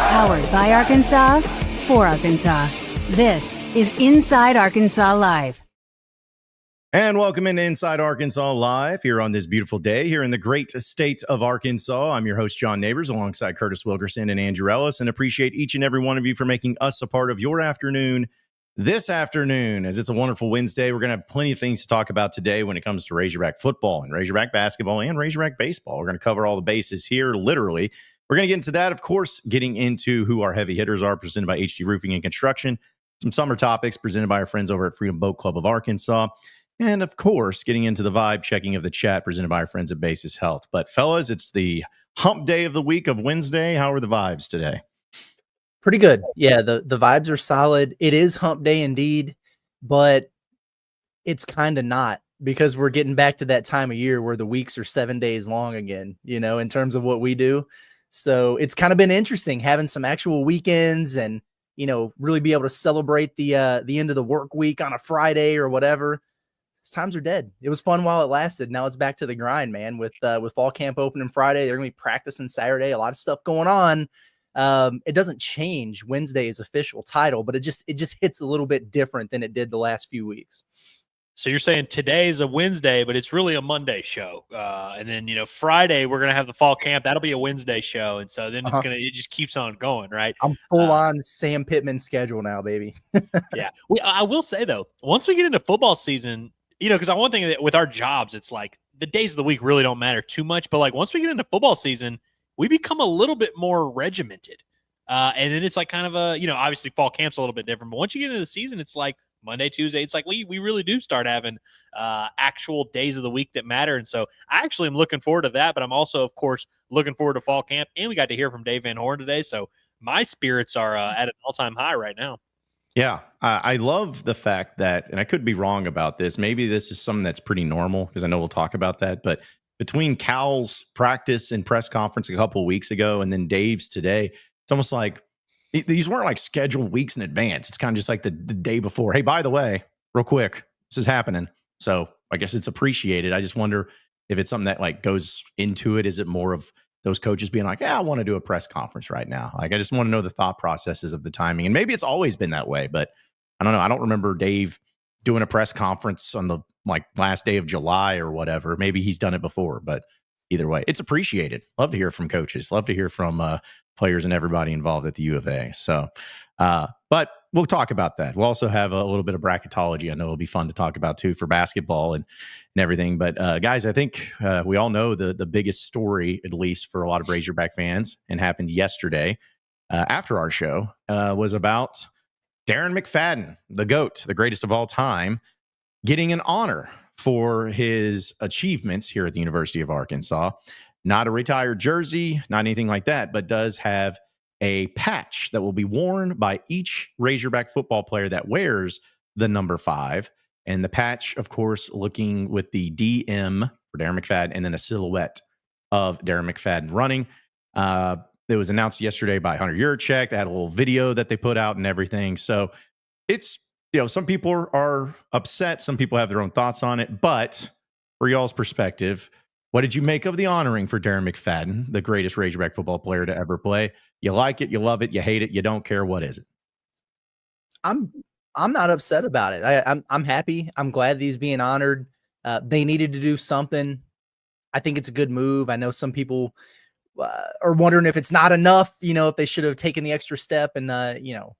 Powered by Arkansas, for Arkansas. This is Inside Arkansas Live. And welcome into Inside Arkansas Live here on this beautiful day here in the great state of Arkansas. I'm your host, John Neighbors, alongside Curtis Wilkerson and Andrew Ellis, and appreciate each and every one of you for making us a part of your afternoon this afternoon, as it's a wonderful Wednesday. We're going to have plenty of things to talk about today when it comes to Razorback football and Razorback basketball and Razorback baseball. We're going to cover all the bases here, literally. We're going to get into that, of course, getting into who our heavy hitters are, presented by HD Roofing and Construction, some summer topics presented by our friends over at Freedom Boat Club of Arkansas, and, of course, getting into the vibe checking of the chat presented by our friends at Basis Health. But, fellas, it's the hump day of the week of Wednesday. How are the vibes today? Pretty good. Yeah, the vibes are solid. It is hump day indeed, but it's kind of not, because we're getting back to that time of year where the weeks are 7 days long again, you know, in terms of what we do. So it's kind of been interesting having some actual weekends and, you know, really be able to celebrate the end of the work week on a Friday or whatever. Times are dead. It was fun while it lasted. Now it's back to the grind, man. With fall camp opening Friday, they're gonna be practicing Saturday. A lot of stuff going on. It doesn't change Wednesday's official title, but it just hits a little bit different than it did the last few weeks. So you're saying today's a Wednesday, but it's really a Monday show. And then, you know, Friday, we're going to have the fall camp. That'll be a Wednesday show. And so then it just keeps on going, right? I'm full on Sam Pittman schedule now, baby. Yeah. I will say, though, once we get into football season, you know, because one thing that with our jobs, it's like the days of the week really don't matter too much. But like once we get into football season, we become a little bit more regimented. And then it's like kind of a, you know, obviously fall camp's a little bit different. But once you get into the season, it's like Monday, Tuesday, it's like we really do start having actual days of the week that matter. And so I actually am looking forward to that, but I'm also, of course, looking forward to fall camp. And we got to hear from Dave Van Horn today. So my spirits are at an all-time high right now. Yeah, I love the fact that, and I could be wrong about this, maybe this is something that's pretty normal, because I know we'll talk about that, but between Cal's practice and press conference a couple of weeks ago and then Dave's today, it's almost like these weren't like scheduled weeks in advance. It's kind of just like the day before. Hey, by the way, real quick, this is happening. So I guess it's appreciated. I just wonder if it's something that like goes into it. Is it more of those coaches being like, yeah, I want to do a press conference right now. Like, I just want to know the thought processes of the timing. And maybe it's always been that way, but I don't know. I don't remember Dave doing a press conference on the like last day of July or whatever. Maybe he's done it before, but either way, it's appreciated. Love to hear from coaches. Love to hear from players and everybody involved at the U of A. So, but we'll talk about that. We'll also have a little bit of bracketology. I know it'll be fun to talk about too for basketball and everything. But guys, I think we all know the biggest story, at least for a lot of Razorback fans, and happened yesterday after our show, was about Darren McFadden, the GOAT, the greatest of all time, getting an honor for his achievements here at the University of Arkansas. Not a retired jersey, not anything like that, but does have a patch that will be worn by each Razorback football player that wears the number 5. And the patch, of course, looking with the DM for Darren McFadden and then a silhouette of Darren McFadden running. It was announced yesterday by Hunter Yurchek. They had a little video that they put out and everything. So it's, you know, some people are upset. Some people have their own thoughts on it. But for y'all's perspective, what did you make of the honoring for Darren McFadden, the greatest Razorback football player to ever play? You like it, you love it, you hate it, you don't care. What is it? I'm not upset about it. I'm happy. I'm glad that he's being honored. They needed to do something. I think it's a good move. I know some people are wondering if it's not enough, you know, if they should have taken the extra step and, you know,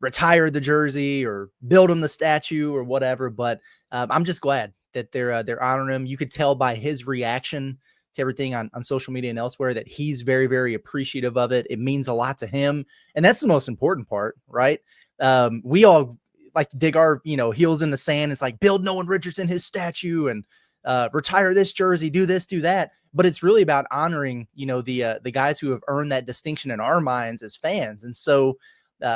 retire the jersey or build him the statue or whatever. But I'm just glad that they're honoring him. You could tell by his reaction to everything on social media and elsewhere that he's very, very appreciative of it. It means a lot to him. And that's the most important part, right? We all like to dig our, you know, heels in the sand. It's like build Nolan Richardson his statue and retire this jersey, do this, do that. But it's really about honoring, you know, the guys who have earned that distinction in our minds as fans. And so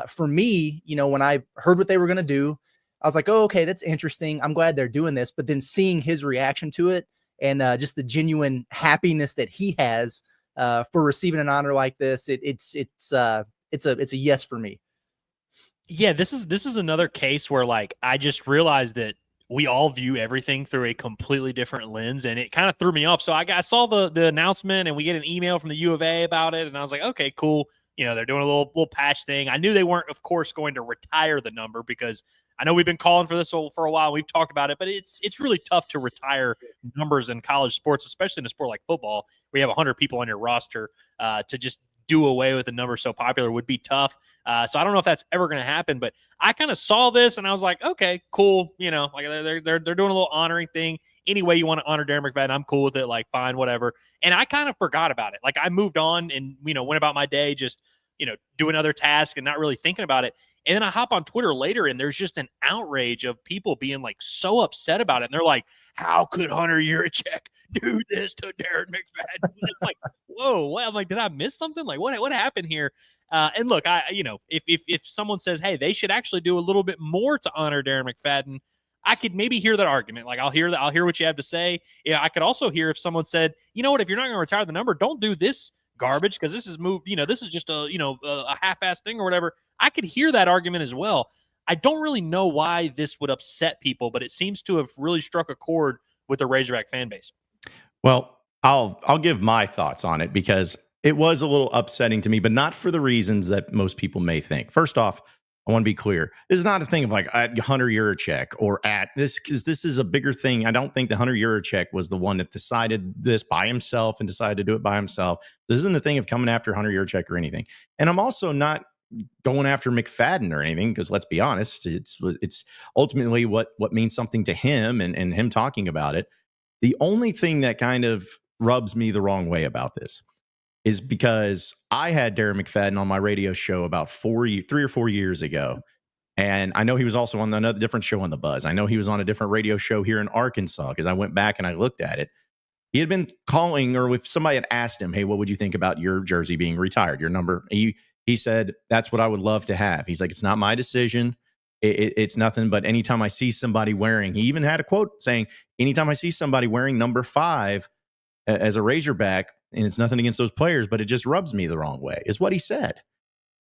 for me, you know, when I heard what they were going to do, I was like, oh, okay, that's interesting. I'm glad they're doing this. But then seeing his reaction to it and just the genuine happiness that he has for receiving an honor like this, it's a yes for me. Yeah, this is another case where like I just realized that we all view everything through a completely different lens, and it kind of threw me off. So I saw the announcement, and we get an email from the U of A about it, and I was like, okay, cool. They're doing a little patch thing. I knew they weren't, of course, going to retire the number, because I know we've been calling for this for a while. We've talked about it, but it's really tough to retire numbers in college sports, especially in a sport like football, where you have 100 people on your roster. To just do away with a number so popular would be tough. So I don't know if that's ever going to happen, but I kind of saw this and I was like, okay, cool. Like they're doing a little honoring thing. Any way you want to honor Darren McFadden, I'm cool with it. Like, fine, whatever. And I kind of forgot about it. Like, I moved on and, went about my day, just, doing other tasks and not really thinking about it. And then I hop on Twitter later, and there's just an outrage of people being like so upset about it. And they're like, how could Hunter Yurachek do this to Darren McFadden? I'm like, whoa, what? I'm like, did I miss something? Like, what happened here? And look, if someone says, hey, they should actually do a little bit more to honor Darren McFadden, I could maybe hear that argument. Like, I'll hear what you have to say. Yeah, I could also hear if someone said, you know what, if you're not going to retire the number, don't do this garbage, because this is this is just a half-assed thing or whatever. I could hear that argument as well. I don't really know why this would upset people, but it seems to have really struck a chord with the Razorback fan base. Well, I'll give my thoughts on it, because it was a little upsetting to me, but not for the reasons that most people may think. First off, I want to be clear. This is not a thing of like at Hunter Yurachek or at this, because this is a bigger thing. I don't think that Hunter Yurachek was the one that decided this by himself and decided to do it by himself. This isn't the thing of coming after Hunter Yurachek or anything. And I'm also not going after McFadden or anything, because let's be honest, it's ultimately what means something to him and him talking about it. The only thing that kind of rubs me the wrong way about this is because I had Darren McFadden on my radio show about 3 or 4 years ago. And I know he was also on another different show on The Buzz. I know he was on a different radio show here in Arkansas, because I went back and I looked at it. He had been calling, or if somebody had asked him, hey, what would you think about your jersey being retired, your number? He said, that's what I would love to have. He's like, it's not my decision. It's nothing, but anytime I see somebody wearing, he even had a quote saying, anytime I see somebody wearing number 5 as a Razorback, and it's nothing against those players, but it just rubs me the wrong way, is what he said.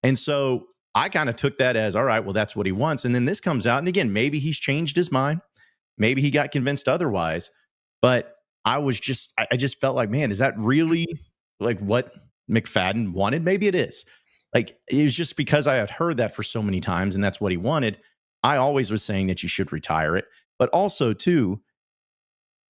And so I kind of took that as, all right, well, that's what he wants. And then this comes out, and again, maybe he's changed his mind. Maybe he got convinced otherwise. But I just felt like, man, is that really like what McFadden wanted? Maybe it is. Like, it was just because I had heard that for so many times, and that's what he wanted. I always was saying that you should retire it. But also, too,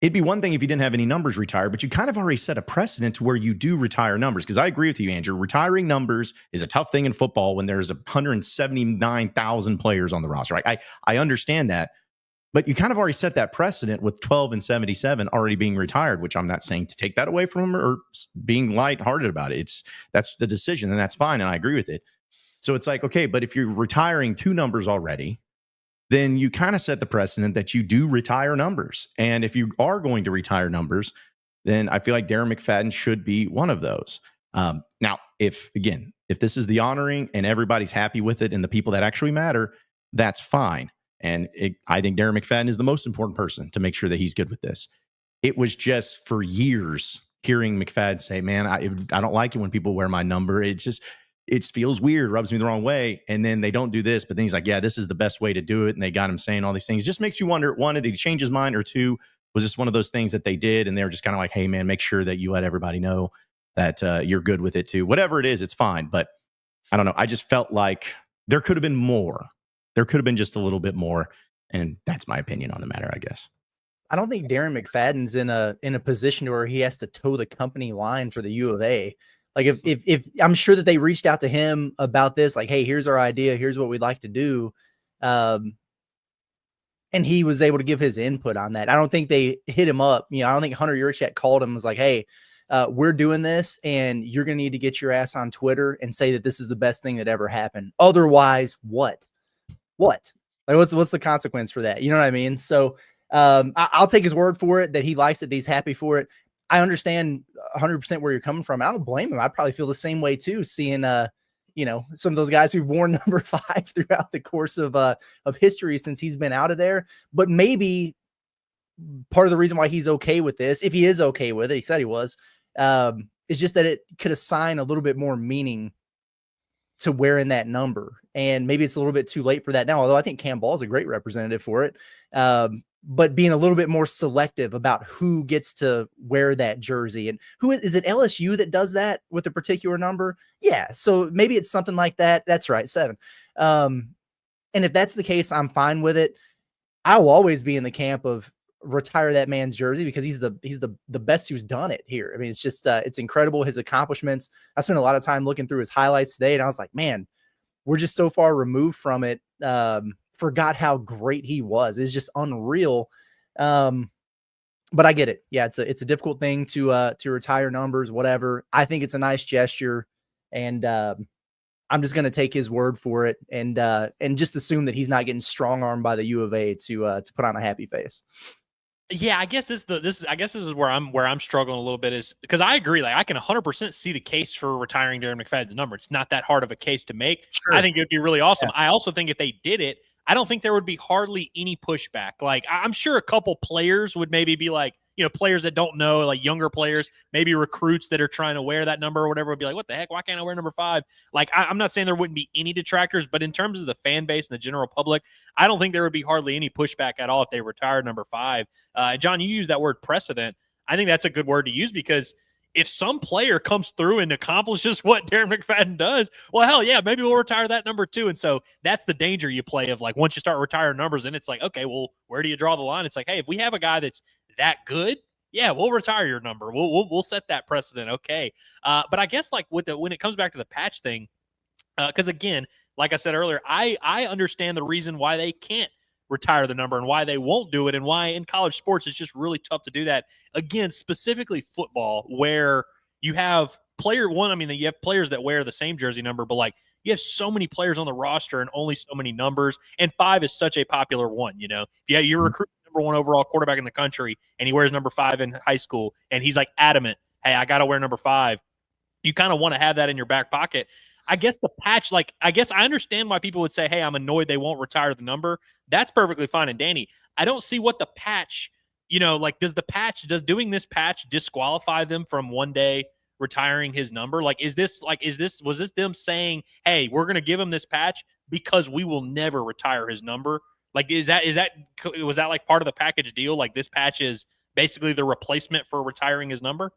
it'd be one thing if you didn't have any numbers retired, but you kind of already set a precedent to where you do retire numbers. Because I agree with you, Andrew. Retiring numbers is a tough thing in football when there's 179,000 players on the roster. Right? I understand that. But you kind of already set that precedent with 12 and 77 already being retired, which I'm not saying to take that away from him or being lighthearted about it. That's the decision, and that's fine, and I agree with it. So it's like, okay, but if you're retiring 2 numbers already, then you kind of set the precedent that you do retire numbers. And if you are going to retire numbers, then I feel like Darren McFadden should be one of those. Now, if this is the honoring and everybody's happy with it and the people that actually matter, that's fine. And I think Darren McFadden is the most important person to make sure that he's good with this. It was just for years hearing McFadden say, man, I don't like it when people wear my number. It feels weird, rubs me the wrong way. And then they don't do this. But then he's like, yeah, this is the best way to do it. And they got him saying all these things. It just makes you wonder, one, did he change his mind? Or 2, was this one of those things that they did? And they were just kind of like, hey, man, make sure that you let everybody know that you're good with it too. Whatever it is, it's fine. But I don't know. I just felt like there could have been more. There could have been just a little bit more. And that's my opinion on the matter, I guess. I don't think Darren McFadden's in a position where he has to toe the company line for the U of A. Like if I'm sure that they reached out to him about this, like, hey, here's our idea, here's what we'd like to do. And he was able to give his input on that. I don't think they hit him up. I don't think Hunter Yurachek called him and was like, hey, we're doing this and you're going to need to get your ass on Twitter and say that this is the best thing that ever happened. Otherwise, what? Like, what's the consequence for that? You know what I mean? So I'll take his word for it that he likes it, that he's happy for it. I understand 100% where you're coming from. I don't blame him. I'd probably feel the same way too, seeing some of those guys who've worn number 5 throughout the course of history since he's been out of there. But maybe part of the reason why he's okay with this, if he is okay with it, he said he was, is just that it could assign a little bit more meaning to wearing that number. And maybe it's a little bit too late for that now, although I think Cam Ball is a great representative for it. but being a little bit more selective about who gets to wear that jersey. And who is it? LSU that does that with a particular number? Yeah. So maybe it's something like that. That's right. 7. And if that's the case, I'm fine with it. I will always be in the camp of retire that man's jersey because he's the best who's done it here. I mean, it's just it's incredible, his accomplishments. I spent a lot of time looking through his highlights today, and I was like, man, we're just so far removed from it. Forgot how great he was. It's just unreal. But I get it. Yeah, it's a difficult thing to retire numbers, whatever. I think it's a nice gesture, and I'm just going to take his word for it and just assume that he's not getting strong armed by the U of A to put on a happy face. Yeah, I guess this is where I'm struggling a little bit, is because I agree. Like, I can 100% see the case for retiring Darren McFadden's number. It's not that hard of a case to make. Sure. I think it would be really awesome. Yeah. I also think if they did it, I don't think there would be hardly any pushback. Like, I'm sure a couple players would maybe be like, players that don't know, like younger players, maybe recruits that are trying to wear that number or whatever, would be like, what the heck? Why can't I wear number 5? Like, I'm not saying there wouldn't be any detractors, but in terms of the fan base and the general public, I don't think there would be hardly any pushback at all if they retired number 5. John, you used that word precedent. I think that's a good word to use, because if some player comes through and accomplishes what Darren McFadden does, well, hell yeah, maybe we'll retire that number too. And so that's the danger you play of, like, once you start retiring numbers, and it's like, okay, well, where do you draw the line? It's like, hey, if we have a guy that's that good, yeah, we'll retire your number. We'll set that precedent. Okay. But I guess, like, when it comes back to the patch thing, because again, like I said earlier, I understand the reason why they can't retire the number and why they won't do it, and why in college sports it's just really tough to do that. Again, specifically football, where you have you have players that wear the same jersey number, but like, you have so many players on the roster and only so many numbers, and 5 is such a popular one. Yeah, you recruit number 1 overall quarterback in the country, and he wears number 5 in high school, and he's like adamant, hey, I got to wear number 5. You kind of want to have that in your back pocket. I guess the patch, like, I guess I understand why people would say, hey, I'm annoyed they won't retire the number. That's perfectly fine and dandy. I don't see what the patch, does doing this patch disqualify them from one day retiring his number? Was this them saying, hey, we're going to give him this patch because we will never retire his number? Like, was that like part of the package deal? Like, this patch is basically the replacement for retiring his number?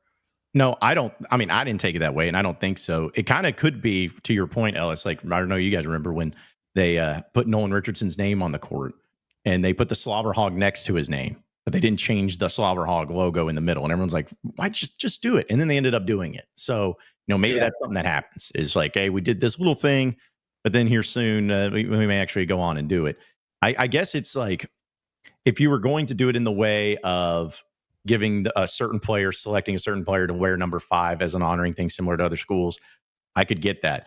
No, I didn't take it that way, and I don't think so. It kind of could be, to your point, Ellis. Like, I don't know, you guys remember when they put Nolan Richardson's name on the court, and they put the Slobber Hog next to his name, but they didn't change the Slobber Hog logo in the middle, and everyone's like, why just do it? And then they ended up doing it. So, maybe that's something that happens. Is like, hey, we did this little thing, but then here soon we may actually go on and do it. I guess it's like, if you were going to do it in the way of giving selecting a certain player to wear number 5 as an honoring thing, similar to other schools, I could get that.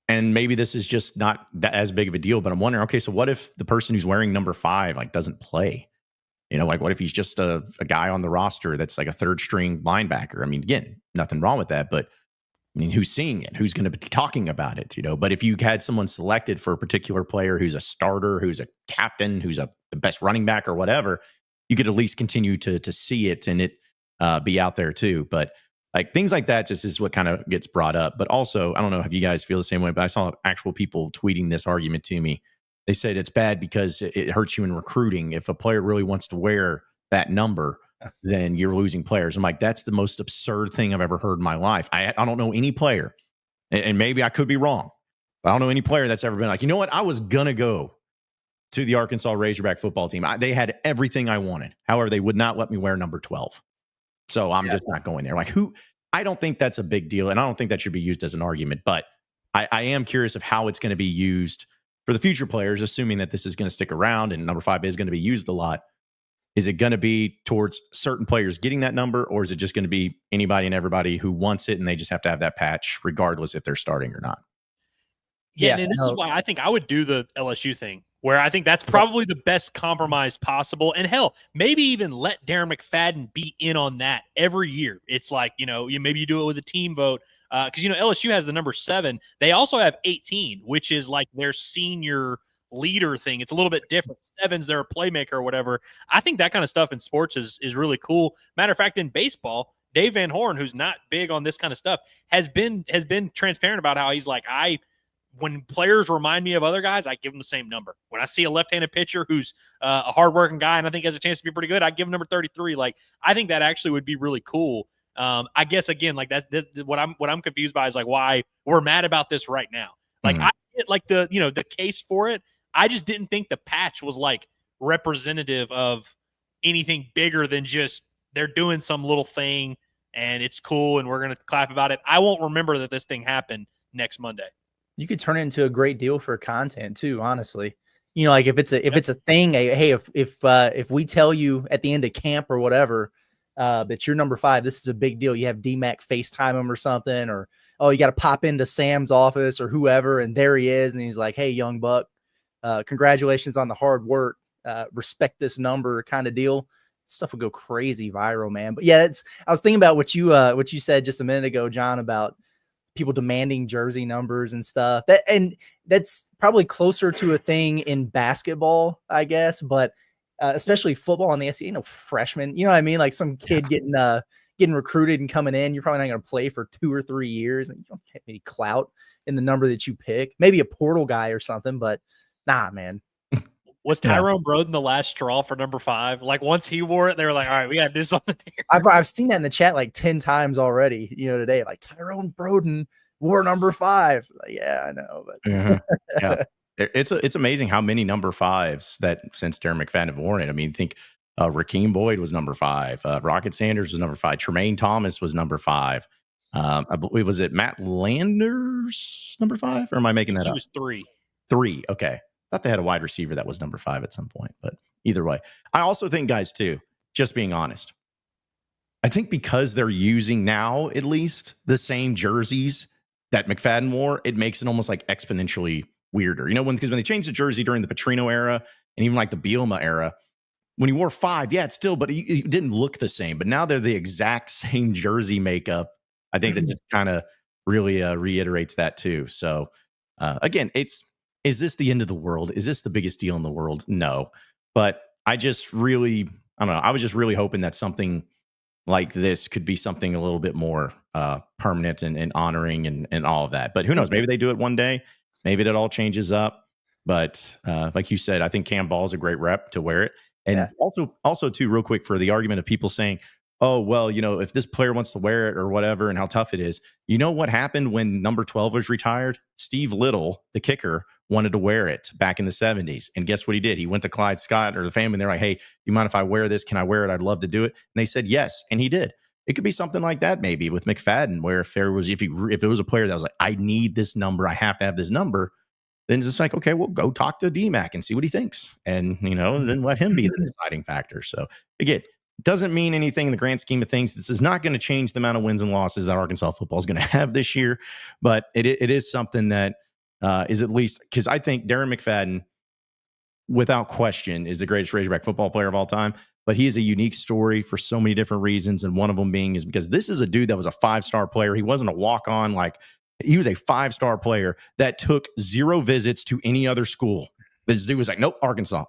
And maybe this is just not as big of a deal, but I'm wondering, okay, so what if the person who's wearing number 5 like doesn't play? Like, what if he's just a guy on the roster that's like a 3rd string linebacker? I mean, again, nothing wrong with that, but I mean, who's seeing it? Who's going to be talking about it? But if you had someone selected for a particular player who's a starter, who's a captain, who's the best running back or whatever, you could at least continue to see it and it be out there too. But like, things like that just is what kind of gets brought up. But also, I don't know if you guys feel the same way, but I saw actual people tweeting this argument to me. They said it's bad because it hurts you in recruiting. If a player really wants to wear that number, then you're losing players. I'm like, that's the most absurd thing I've ever heard in my life. I don't know any player, and maybe I could be wrong, but I don't know any player that's ever been like, you know what, I was going to go to the Arkansas Razorback football team. They had everything I wanted. However, they would not let me wear number 12. So I'm just not going there. Like, I don't think that's a big deal, and I don't think that should be used as an argument, but I am curious of how it's going to be used for the future players, assuming that this is going to stick around and number 5 is going to be used a lot. Is it going to be towards certain players getting that number, or is it just going to be anybody and everybody who wants it and they just have to have that patch regardless if they're starting or not? Yeah, and this is why I think I would do the LSU thing, where I think that's probably the best compromise possible. And hell, maybe even let Darren McFadden be in on that every year. It's like, maybe you do it with a team vote. Because, LSU has the number 7. They also have 18, which is like their senior leader thing. It's a little bit different. 7's their playmaker or whatever. I think that kind of stuff in sports is really cool. Matter of fact, in baseball, Dave Van Horn, who's not big on this kind of stuff, has been transparent about how he's like, when players remind me of other guys, I give them the same number. When I see a left-handed pitcher who's a hardworking guy and I think has a chance to be pretty good, I give him number 33. Like, I think that actually would be really cool. I guess again, like that what I'm confused by is like why we're mad about this right now. Like I get like the case for it. I just didn't think the patch was like representative of anything bigger than just they're doing some little thing and it's cool and we're going to clap about it. I won't remember that this thing happened next Monday. You could turn it into a great deal for content too, honestly. Like if it's a thing, hey, if we tell you at the end of camp or whatever that you're number 5, this is a big deal. You have DMac FaceTime him or something, or you got to pop into Sam's office or whoever, and there he is, and he's like, hey, young buck, congratulations on the hard work. Respect this number kind of deal. Stuff would go crazy viral, man. But yeah, I was thinking about what you said just a minute ago, John, about people demanding jersey numbers and stuff. That's probably closer to a thing in basketball, I guess, but especially football on the SEC, freshman, you know what I mean? Like some kid getting recruited and coming in, you're probably not going to play for 2 or 3 years, and you don't get any clout in the number that you pick. Maybe a portal guy or something, but nah, man. Was Tyrone Broden the last straw for number 5? Like once he wore it, they were like, all right, we got to do something here. I've seen that in the chat like 10 times already, today, like Tyrone Broden wore number 5. Like, yeah, I know, but yeah, it's amazing how many number 5s that since Darren McFadden have worn it. I mean, think Rakeem Boyd was number 5, Rocket Sanders was number 5, Tremaine Thomas was number 5. I believe, was it Matt Landers number 5, or am I making that up? He was 3. 3, okay. Thought they had a wide receiver that was number 5 at some point, but either way, I also think, guys, too, just being honest, I think because they're using now at least the same jerseys that McFadden wore, it makes it almost like exponentially weirder. Because when they changed the jersey during the Petrino era and even like the Bielema era, when you wore 5, yeah, it's still, but it didn't look the same. But now they're the exact same jersey makeup. I think that just kind of really reiterates that too. So again, is this the end of the world? Is this the biggest deal in the world? No. But I don't know. I was just really hoping that something like this could be something a little bit more permanent and honoring and all of that. But who knows? Maybe they do it one day. Maybe that all changes up. But like you said, I think Cam Ball is a great rep to wear it. And also too, real quick, for the argument of people saying, oh, well, if this player wants to wear it or whatever and how tough it is, what happened when number 12 was retired? Steve Little, the kicker, wanted to wear it back in the 70s. And guess what he did? He went to Clyde Scott or the family, and they're like, hey, you mind if I wear this? Can I wear it? I'd love to do it. And they said yes, and he did. It could be something like that maybe with McFadden, where if it was a player that was like, I need this number, I have to have this number, then it's just like, okay, well, go talk to DMac and see what he thinks. And, then let him be the deciding factor. So again, doesn't mean anything in the grand scheme of things. This is not going to change the amount of wins and losses that Arkansas football is going to have this year, but it is something that is at least, because I think Darren McFadden, without question, is the greatest Razorback football player of all time. But he is a unique story for so many different reasons, and one of them being is because this is a dude that was a 5-star player. He wasn't a walk-on, he was a 5-star player that took 0 visits to any other school. This dude was like, nope, Arkansas.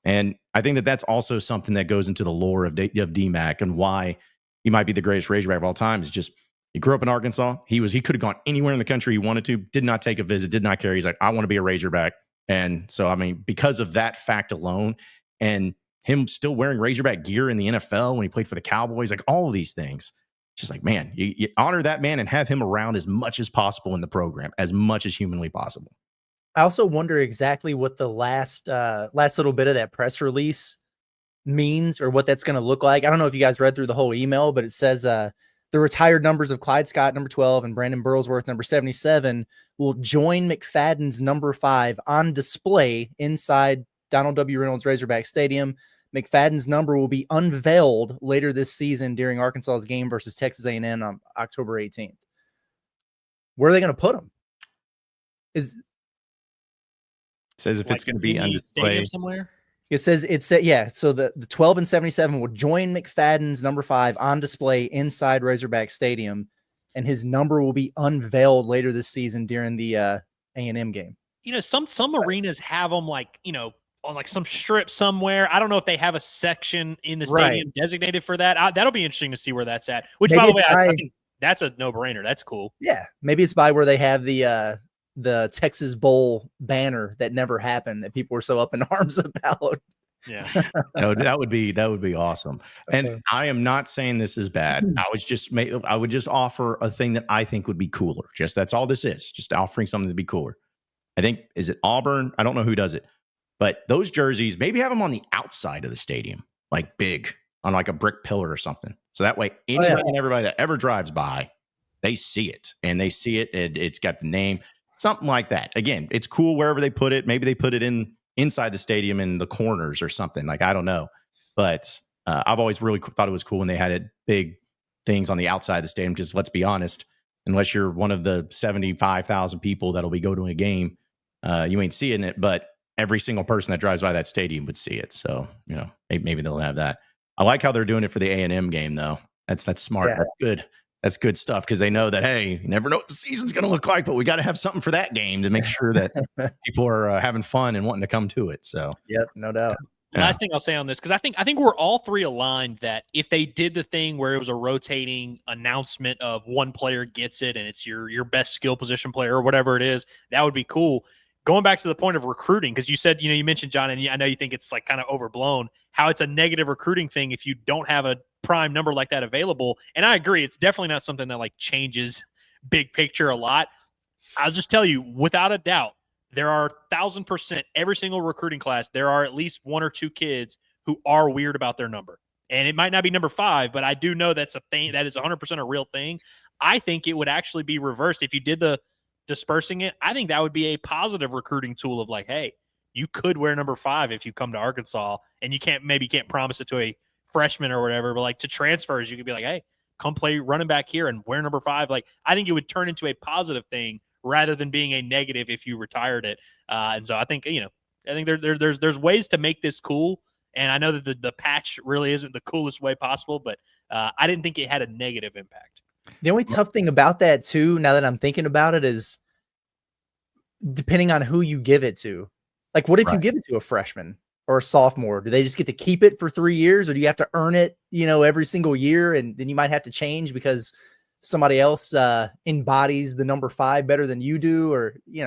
And I think that that's also something that goes into the lore of DMac and why he might be the greatest Razorback of all time. Is just he grew up in Arkansas. He could have gone anywhere in the country he wanted to, did not take a visit, did not care. He's like, I want to be a Razorback. And so, I mean, because of that fact alone, and him still wearing Razorback gear in the NFL when he played for the Cowboys, like all of these things, just like, man, you honor that man and have him around as much as possible in the program, as much as humanly possible. I also wonder exactly what the last little bit of that press release means, or what that's going to look like. I don't know if you guys read through the whole email, but it says the retired numbers of Clyde Scott, number 12, and Brandon Burlsworth, number 77, will join McFadden's number 5 on display inside Donald W. Reynolds Razorback Stadium. McFadden's number will be unveiled later this season during Arkansas's game versus Texas A&M on October 18th. Where are they going to put him? It says if it's going to be on display somewhere. It says So the 12 and 77 will join McFadden's number 5 on display inside Razorback Stadium, and his number will be unveiled later this season during the A&M game. Some arenas have them on some strip somewhere. I don't know if they have a section in the stadium designated for that. That'll be interesting to see where that's at. Which, maybe, by the way, I think that's a no-brainer. That's cool. Yeah, maybe it's by where they have the the Texas Bowl banner that never happened that people were so up in arms about. Yeah. That would be awesome. And I am not saying this is bad. I would just offer a thing that I think would be cooler. Just that's all this is. Just offering something to be cooler. I think, is it Auburn? I don't know who does it, but those jerseys, maybe have them on the outside of the stadium, like big on like a brick pillar or something. So that way anybody and everybody that ever drives by, they see it and they see it. It's got the name, something like that. Again, it's cool wherever they put it. Maybe they put it inside the stadium in the corners or something, like, I don't know. But I've always really thought it was cool when they had it big things on the outside of the stadium, because let's be honest, unless you're one of the 75,000 people that'll be going to a game, you ain't seeing it, but every single person that drives by that stadium would see it. So, maybe they'll have that. I like how they're doing it for the A&M game, though. That's smart. Yeah. That's good. That's good stuff, because they know that, hey, you never know what the season's going to look like, but we got to have something for that game to make sure that people are having fun and wanting to come to it. So, yep, no doubt. Yeah. Last thing I'll say on this, because I think we're all three aligned that if they did the thing where it was a rotating announcement of one player gets it and it's your best skill position player or whatever it is, that would be cool. Going back to the point of recruiting, because you said, you mentioned, John, and I know you think it's like kind of overblown, how it's a negative recruiting thing if you don't have a prime number like that available. And I agree, it's definitely not something that like changes big picture a lot. I'll just tell you, without a doubt, there are 1,000% every single recruiting class, there are at least one or two kids who are weird about their number. And it might not be number 5, but I do know that's a thing. That is 100% a real thing. I think it would actually be reversed if you did the dispersing it. I think that would be a positive recruiting tool of like, hey, you could wear number 5 if you come to Arkansas, and you can't promise it to a freshman or whatever, but like to transfers, you could be like, hey, come play running back here and wear number 5. Like, I think it would turn into a positive thing rather than being a negative if you retired it. And so I think, I think there's ways to make this cool. And I know that the patch really isn't the coolest way possible, but I didn't think it had a negative impact. The only tough thing about that too, now that I'm thinking about it, is depending on who you give it to. Like, what if you give it to a freshman or a sophomore? Do they just get to keep it for 3 years, or do you have to earn it, every single year? And then you might have to change because somebody else embodies the number 5 better than you do, or, you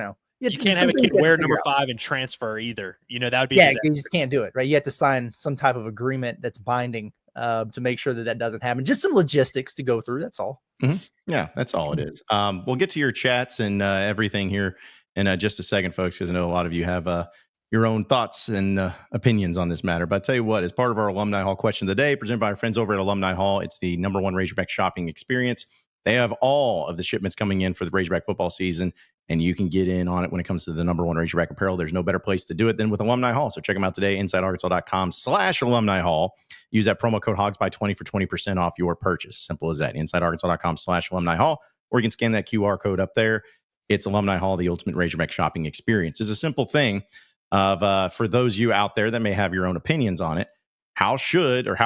can't have a kid wear number 5 and transfer either. That would be, you just can't do it, right? You have to sign some type of agreement that's binding to make sure that doesn't happen. Just some logistics to go through. That's all. Mm-hmm. Yeah, that's all it is. We'll get to your chats and everything here in just a second, folks, because I know a lot of you have your own thoughts and opinions on this matter. But I'll tell you what, as part of our Alumni Hall question of the day, presented by our friends over at Alumni Hall, it's the #1 Razorback shopping experience. They have all of the shipments coming in for the Razorback football season, and you can get in on it when it comes to the #1 Razorback apparel. There's no better place to do it than with Alumni Hall. So check them out today, InsideArkansas.com/Alumni Hall. Use that promo code HOGSBY20 for 20% off your purchase. Simple as that. InsideArkansas.com/Alumni Hall, or you can scan that QR code up there. It's Alumni Hall, the ultimate Razorback shopping experience. It's a simple thing of for those of you out there that may have your own opinions on it. How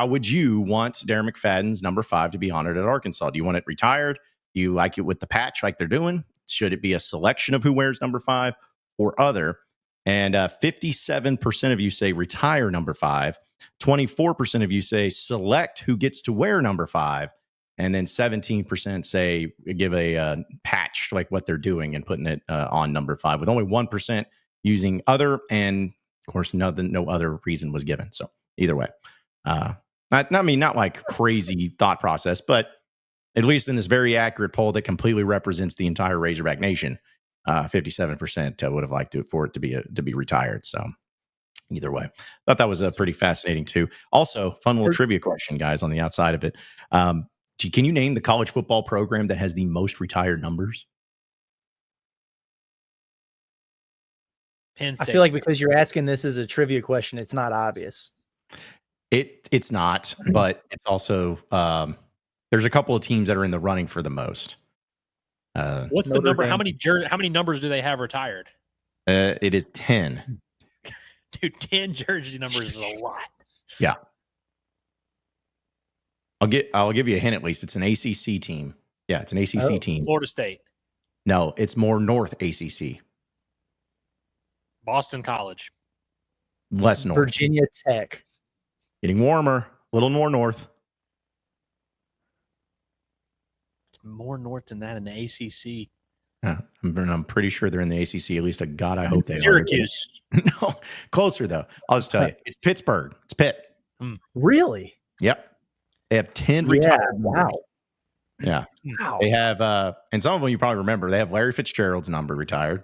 would you want Darren McFadden's number 5 to be honored at Arkansas? Do you want it retired? Do you like it with the patch like they're doing? Should it be a selection of who wears number 5 or other? And 57% of you say retire number 5. 24% of you say select who gets to wear number 5. And then 17% say give a patch like what they're doing and putting it on number 5, with only 1% using other. And of course, no other reason was given. So either way, not like crazy thought process, but at least in this very accurate poll that completely represents the entire Razorback Nation, 57% would have liked for it to be retired. So either way, thought that was pretty fascinating too. Also, fun little trivia question, guys, on the outside of it. Can you name the college football program that has the most retired numbers? Penn State. I feel like because you're asking this as a trivia question, it's not obvious. It's not, but it's also there's a couple of teams that are in the running for the most. What's the number? How many numbers do they have retired? It is 10. Dude, 10 jersey numbers is a lot. Yeah. I'll give you a hint at least. It's an ACC team. Yeah, it's an ACC team. Florida State. No, it's more North ACC. Boston College. Less north. Virginia Tech. Getting warmer. A little more north. It's more north than that in the ACC. I'm pretty sure they're in the ACC. At least, God, I hope they are. Syracuse. No, closer though. I'll just tell you, it's Pittsburgh. It's Pitt. Really? Yep. They have 10 retired. Wow. Yeah. Wow. They have, and some of them you probably remember. They have Larry Fitzgerald's number retired.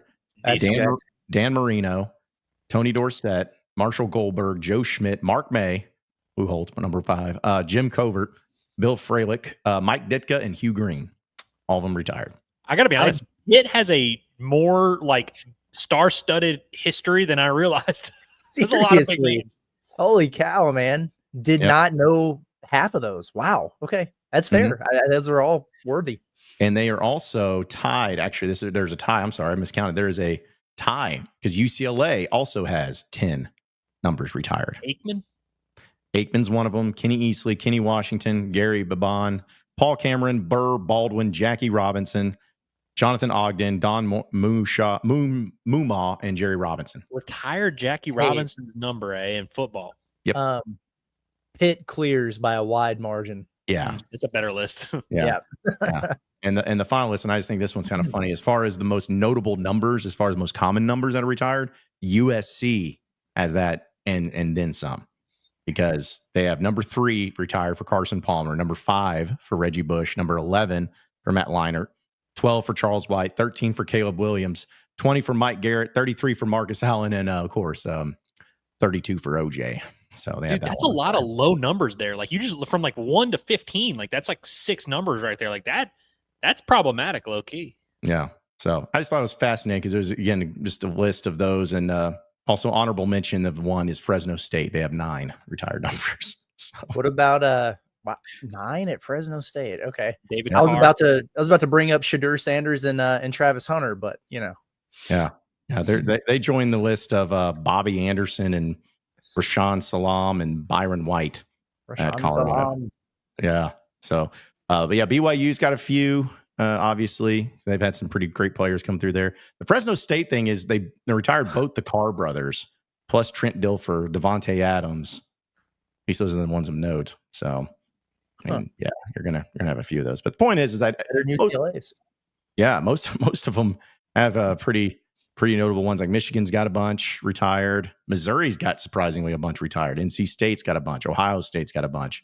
Dan Marino, Tony Dorsett, Marshall Goldberg, Joe Schmidt, Mark May, who holds number 5, Jim Covert, Bill Fralick, Mike Ditka, and Hugh Green. All of them retired. I got to be honest. It has a more like star-studded history than I realized. There's a lot of big names. Holy cow, man. Did not know half of those. Wow. Okay. That's fair. Those are all worthy. And they are also tied. Actually, there's a tie. I'm sorry, I miscounted. There is a tie because UCLA also has 10 numbers retired. Aikman's one of them. Kenny Easley, Kenny Washington, Gary Babon, Paul Cameron, Burr, Baldwin, Jackie Robinson, Jonathan Ogden, Don Muma, and Jerry Robinson. Retired Jackie Robinson's number in football. Yep. Pitt clears by a wide margin. Yeah. It's a better list. Yeah. And the final list, and I just think this one's kind of funny. As far as the most notable numbers, as far as most common numbers that are retired, USC has that and then some. Because they have number 3 retired for Carson Palmer, number 5 for Reggie Bush, number 11 for Matt Leinart, 12 for Charles White, 13 for Caleb Williams, 20 for Mike Garrett, 33 for Marcus Allen, and of course, 32 for OJ. So they have that's a lot of low numbers there. Like you just from like 1 to 15, like that's like 6 numbers right there. Like that's problematic, low key. Yeah. So I just thought it was fascinating because there's again just a list of those, and also honorable mention of one is Fresno State. They have 9 retired numbers. So. What about 9 at Fresno State? Okay, David. I was about to bring up Shadur Sanders and Travis Hunter, but you know. Yeah. They joined the list of Bobby Anderson and Rashawn Salam and Byron White at Colorado. Salam. Yeah. So, but yeah, BYU's got a few. Obviously, they've had some pretty great players come through there. The Fresno State thing is they retired both the Carr brothers, plus Trent Dilfer, Devontae Adams. At least those are the ones of note. So, I mean, yeah, you're gonna have a few of those. But the point is that most of them have pretty notable ones. Like Michigan's got a bunch retired. Missouri's got surprisingly a bunch retired. NC State's got a bunch. Ohio State's got a bunch.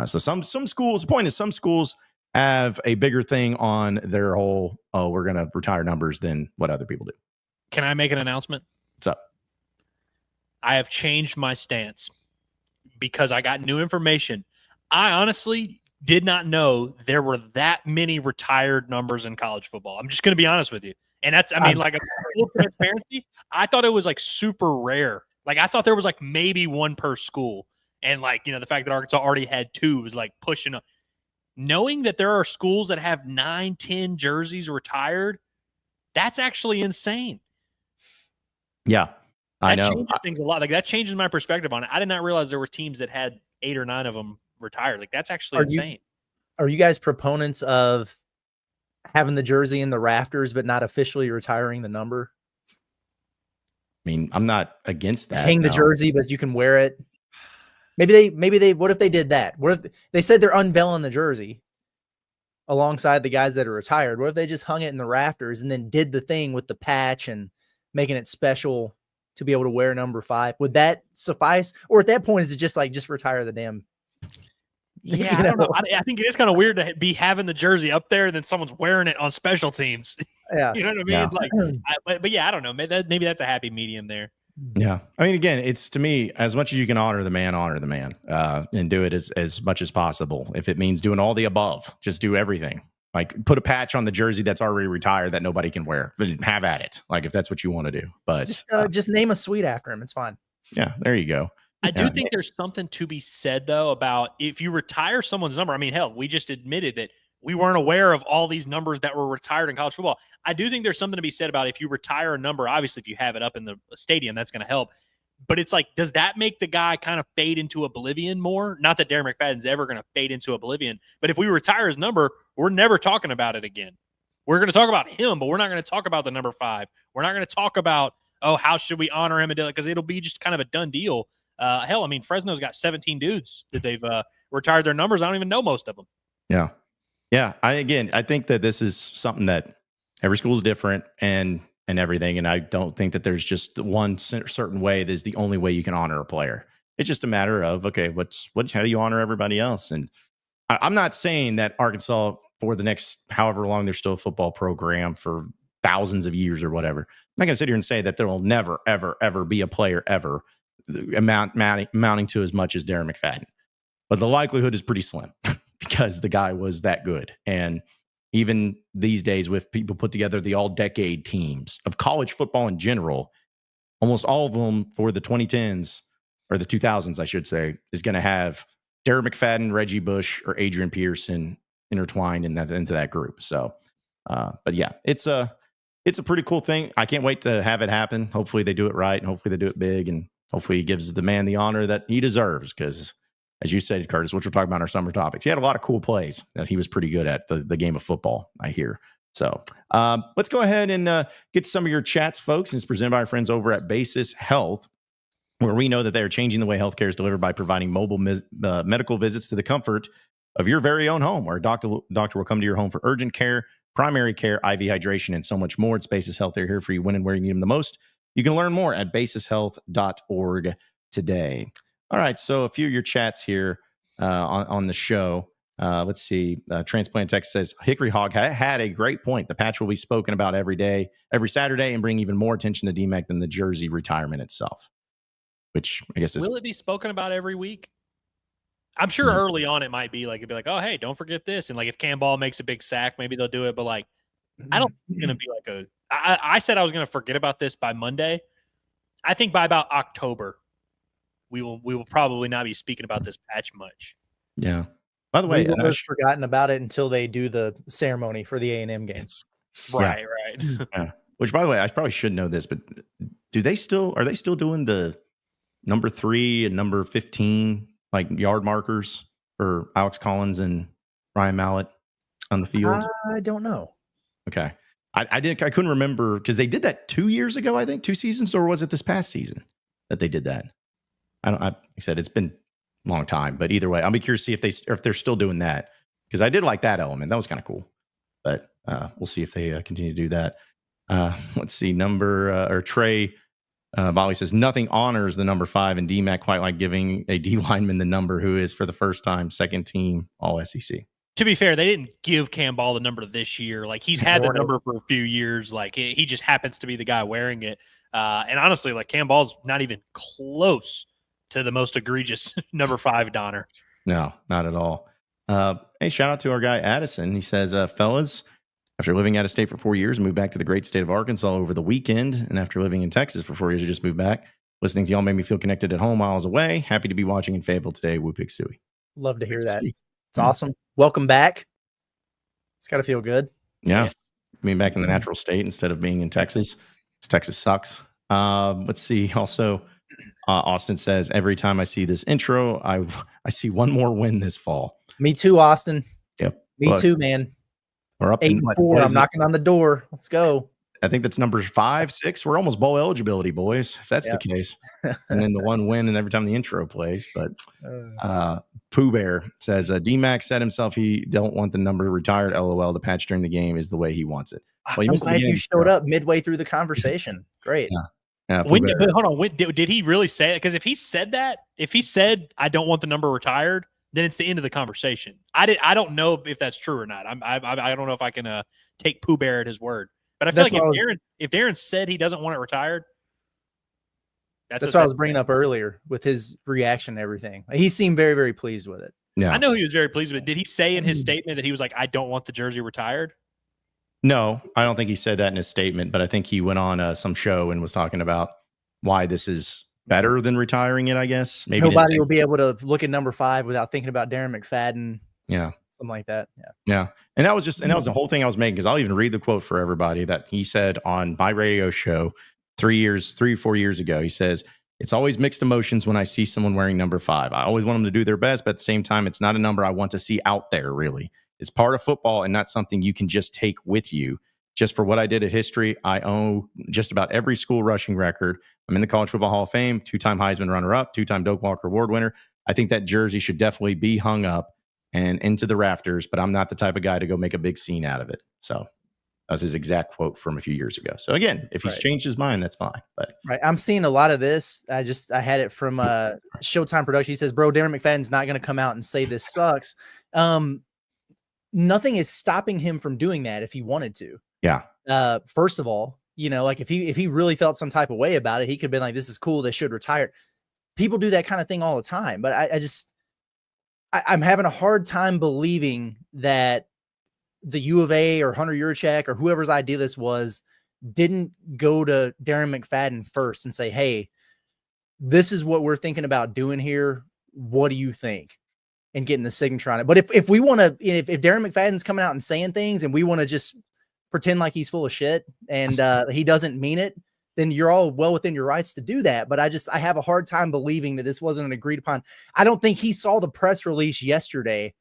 So some schools. The point is some schools have a bigger thing on their whole, we're going to retire numbers than what other people do. Can I make an announcement? What's up? I have changed my stance because I got new information. I honestly did not know there were that many retired numbers in college football. I'm just going to be honest with you. And that's, I mean, like a full transparency, I thought it was like super rare. Like I thought there was like maybe 1 per school. And like, you know, the fact that Arkansas already had 2 was like pushing up. Knowing that there are schools that have 9, 10 jerseys retired, that's actually insane. Yeah, I know. That changes things a lot. Like that changes my perspective on it. I did not realize there were teams that had 8 or 9 of them retired. Like that's actually insane. Are you guys proponents of having the jersey in the rafters, but not officially retiring the number? I mean, I'm not against that. Hang the jersey, but you can wear it. Maybe they. What if they did that? What if they said they're unveiling the jersey alongside the guys that are retired? What if they just hung it in the rafters and then did the thing with the patch and making it special to be able to wear number 5? Would that suffice? Or at that point, is it just like just retire the damn? Yeah, I don't know. I think it is kind of weird to be having the jersey up there and then someone's wearing it on special teams. Yeah, you know what I mean. Yeah. But yeah, I don't know. Maybe that's a happy medium there. Yeah. I mean, again, it's to me, as much as you can honor the man, and do it as much as possible. If it means doing all the above, just do everything. Like put a patch on the jersey that's already retired that nobody can wear. Have at it. Like if that's what you want to do. But just name a suite after him. It's fine. Yeah, there you go. I do think there's something to be said though about if you retire someone's number. I mean, hell, we just admitted that we weren't aware of all these numbers that were retired in college football. I do think there's something to be said about if you retire a number, obviously if you have it up in the stadium, that's going to help. But it's like, does that make the guy kind of fade into oblivion more? Not that Darren McFadden's ever going to fade into oblivion, but if we retire his number, we're never talking about it again. We're going to talk about him, but we're not going to talk about the number 5. We're not going to talk about, how should we honor him? Because it'll be just kind of a done deal. Hell, I mean, Fresno's got 17 dudes that they've retired their numbers. I don't even know most of them. Yeah. Yeah. I think that this is something that every school is different and everything. And I don't think that there's just one certain way that is the only way you can honor a player. It's just a matter of, okay, how do you honor everybody else? And I'm not saying that Arkansas, for the next however long there's still a football program for thousands of years or whatever, I'm not going to sit here and say that there will never, ever, ever be a player ever amounting to as much as Darren McFadden. But the likelihood is pretty slim because the guy was that good. And even these days, with people put together the all-decade teams of college football in general, almost all of them for the 2010s, or the 2000s, I should say, is going to have Darren McFadden, Reggie Bush, or Adrian Peterson intertwined into that group. So, but yeah, it's a pretty cool thing. I can't wait to have it happen. Hopefully they do it right, and hopefully they do it big, and hopefully he gives the man the honor that he deserves. Because, as you said, Curtis, which we're talking about in our summer topics, he had a lot of cool plays that he was pretty good at, the game of football, I hear. So let's go ahead and get to some of your chats, folks. And it's presented by our friends over at Basis Health, where we know that they are changing the way healthcare is delivered by providing mobile medical visits to the comfort of your very own home, where a doctor will come to your home for urgent care, primary care, IV hydration, and so much more. It's Basis Health. They're here for you when and where you need them the most. You can learn more at basishealth.org today. All right, so a few of your chats here on the show. Let's see. Transplant Text says, Hickory Hog had a great point. The patch will be spoken about every Saturday, and bring even more attention to DMac than the jersey retirement itself. Which I guess is... Will it be spoken about every week? I'm sure early on it might be like, it'd be like, oh, hey, don't forget this. And like if Cam Ball makes a big sack, maybe they'll do it. But like, I don't think it's going to be like I said I was going to forget about this by Monday. I think by about October, we will probably not be speaking about this patch much. Yeah. By the way, I've forgotten about it until they do the ceremony for the A&M games. Right. Yeah. Which, by the way, I probably should know this, but are they still doing the number 3 and number 15 like yard markers for Alex Collins and Ryan Mallett on the field? I don't know. Okay. I couldn't remember because they did that 2 years ago, I think 2 seasons, or was it this past season that they did that? I said it's been a long time, but either way, I'll be curious to see if they're still doing that, because I did like that element. That was kind of cool, but we'll see if they continue to do that. Let's see. Trey Bolly says nothing honors the number 5 and DMac quite like giving a D lineman the number who is for the first time second team All SEC. To be fair, they didn't give Cam Ball the number this year. Like he's had the number for a few years. Like he just happens to be the guy wearing it. And honestly, like Cam Ball's not even close to the most egregious number 5 donor. No, not at all. Hey, shout out to our guy Addison. He says, fellas, after living out of state for 4 years, moved back to the great state of Arkansas over the weekend. And after living in Texas for 4 years, I just moved back. Listening to y'all made me feel connected at home miles away. Happy to be watching in Fayetteville today. Woo Pig Suey. Love to hear that. It's awesome. Welcome back. It's got to feel good. Yeah. Being back in the natural state instead of being in Texas. Texas sucks. Let's see. Also, Austin says, every time I see this intro, I see one more win this fall. Me too, Austin. Yep. Me too, man. We're up 8-4. I'm knocking on the door. Let's go. I think that's numbers 5, 6. We're almost bowl eligibility, boys, if that's the case. And then the one win and every time the intro plays. But Pooh Bear says, DMac said himself he don't want the number retired. LOL. The patch during the game is the way he wants it. Well, I'm glad you showed up midway through the conversation. Great. Yeah, but hold on. Did he really say it? Because if he said that, if he said, I don't want the number retired, then it's the end of the conversation. I don't know if that's true or not. I don't know if I can take Pooh Bear at his word. But I feel like if Darren said he doesn't want it retired, that's what I was bringing up earlier with his reaction and everything. He seemed very, very pleased with it. Yeah, I know he was very pleased with it. Did he say in his statement that he was like, I don't want the jersey retired? No, I don't think he said that in his statement, but I think he went on some show and was talking about why this is better than retiring it, I guess. Maybe nobody will be able to look at number 5 without thinking about Darren McFadden. Yeah. Something like that. Yeah. And that was the whole thing I was making, because I'll even read the quote for everybody that he said on my radio show 3 or 4 years ago. He says, it's always mixed emotions when I see someone wearing number 5. I always want them to do their best, but at the same time, it's not a number I want to see out there, really. It's part of football and not something you can just take with you. Just for what I did at history, I own just about every school rushing record. I'm in the College Football Hall of Fame, 2-time Heisman runner-up, 2-time Doak Walker Award winner. I think that jersey should definitely be hung up and into the rafters, but I'm not the type of guy to go make a big scene out of it. So That was his exact quote from a few years ago. So again, if he's changed his mind, that's fine. But right, I'm seeing a lot of this. I had it from Showtime Production. He says, "Bro, Darren McFadden's not going to come out and say this sucks." Nothing is stopping him from doing that if he wanted to. Yeah. First of all, like if he really felt some type of way about it, he could have been like, "This is cool. They should retire." People do that kind of thing all the time, but I'm having a hard time believing that the U of A or Hunter Yurachek or whoever's idea this was didn't go to Darren McFadden first and say, "Hey, this is what we're thinking about doing here. What do you think?" And getting the signature on it. But if we want to, if Darren McFadden's coming out and saying things and we want to just pretend like he's full of shit and he doesn't mean it, then you're all well within your rights to do that. But I have a hard time believing that this wasn't an agreed upon. I don't think he saw the press release yesterday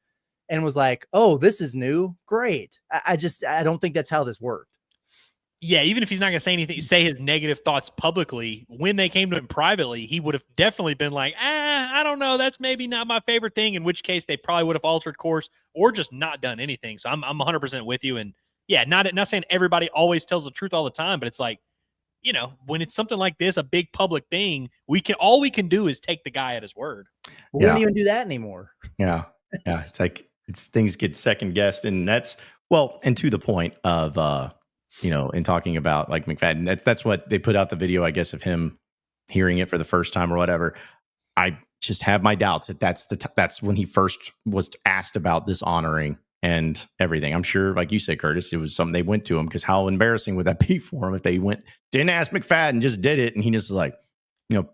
and was like, "Oh, this is new. Great." I don't think that's how this worked. Yeah, even if he's not going to say anything, say his negative thoughts publicly, when they came to him privately, he would have definitely been like, I don't know, that's maybe not my favorite thing, in which case they probably would have altered course or just not done anything. So I'm 100% with you. And yeah, not saying everybody always tells the truth all the time, but it's like, when it's something like this, a big public thing, all we can do is take the guy at his word. We don't even do that anymore. Yeah. Yeah. It's like, things get second guessed. And that's, and to the point of, in talking about like McFadden, that's what they put out the video, I guess, of him hearing it for the first time or whatever. I just have my doubts that that's when he first was asked about this honoring and everything. I'm sure, like you said, Curtis, it was something they went to him, because how embarrassing would that be for him if they didn't ask McFadden, just did it, and he just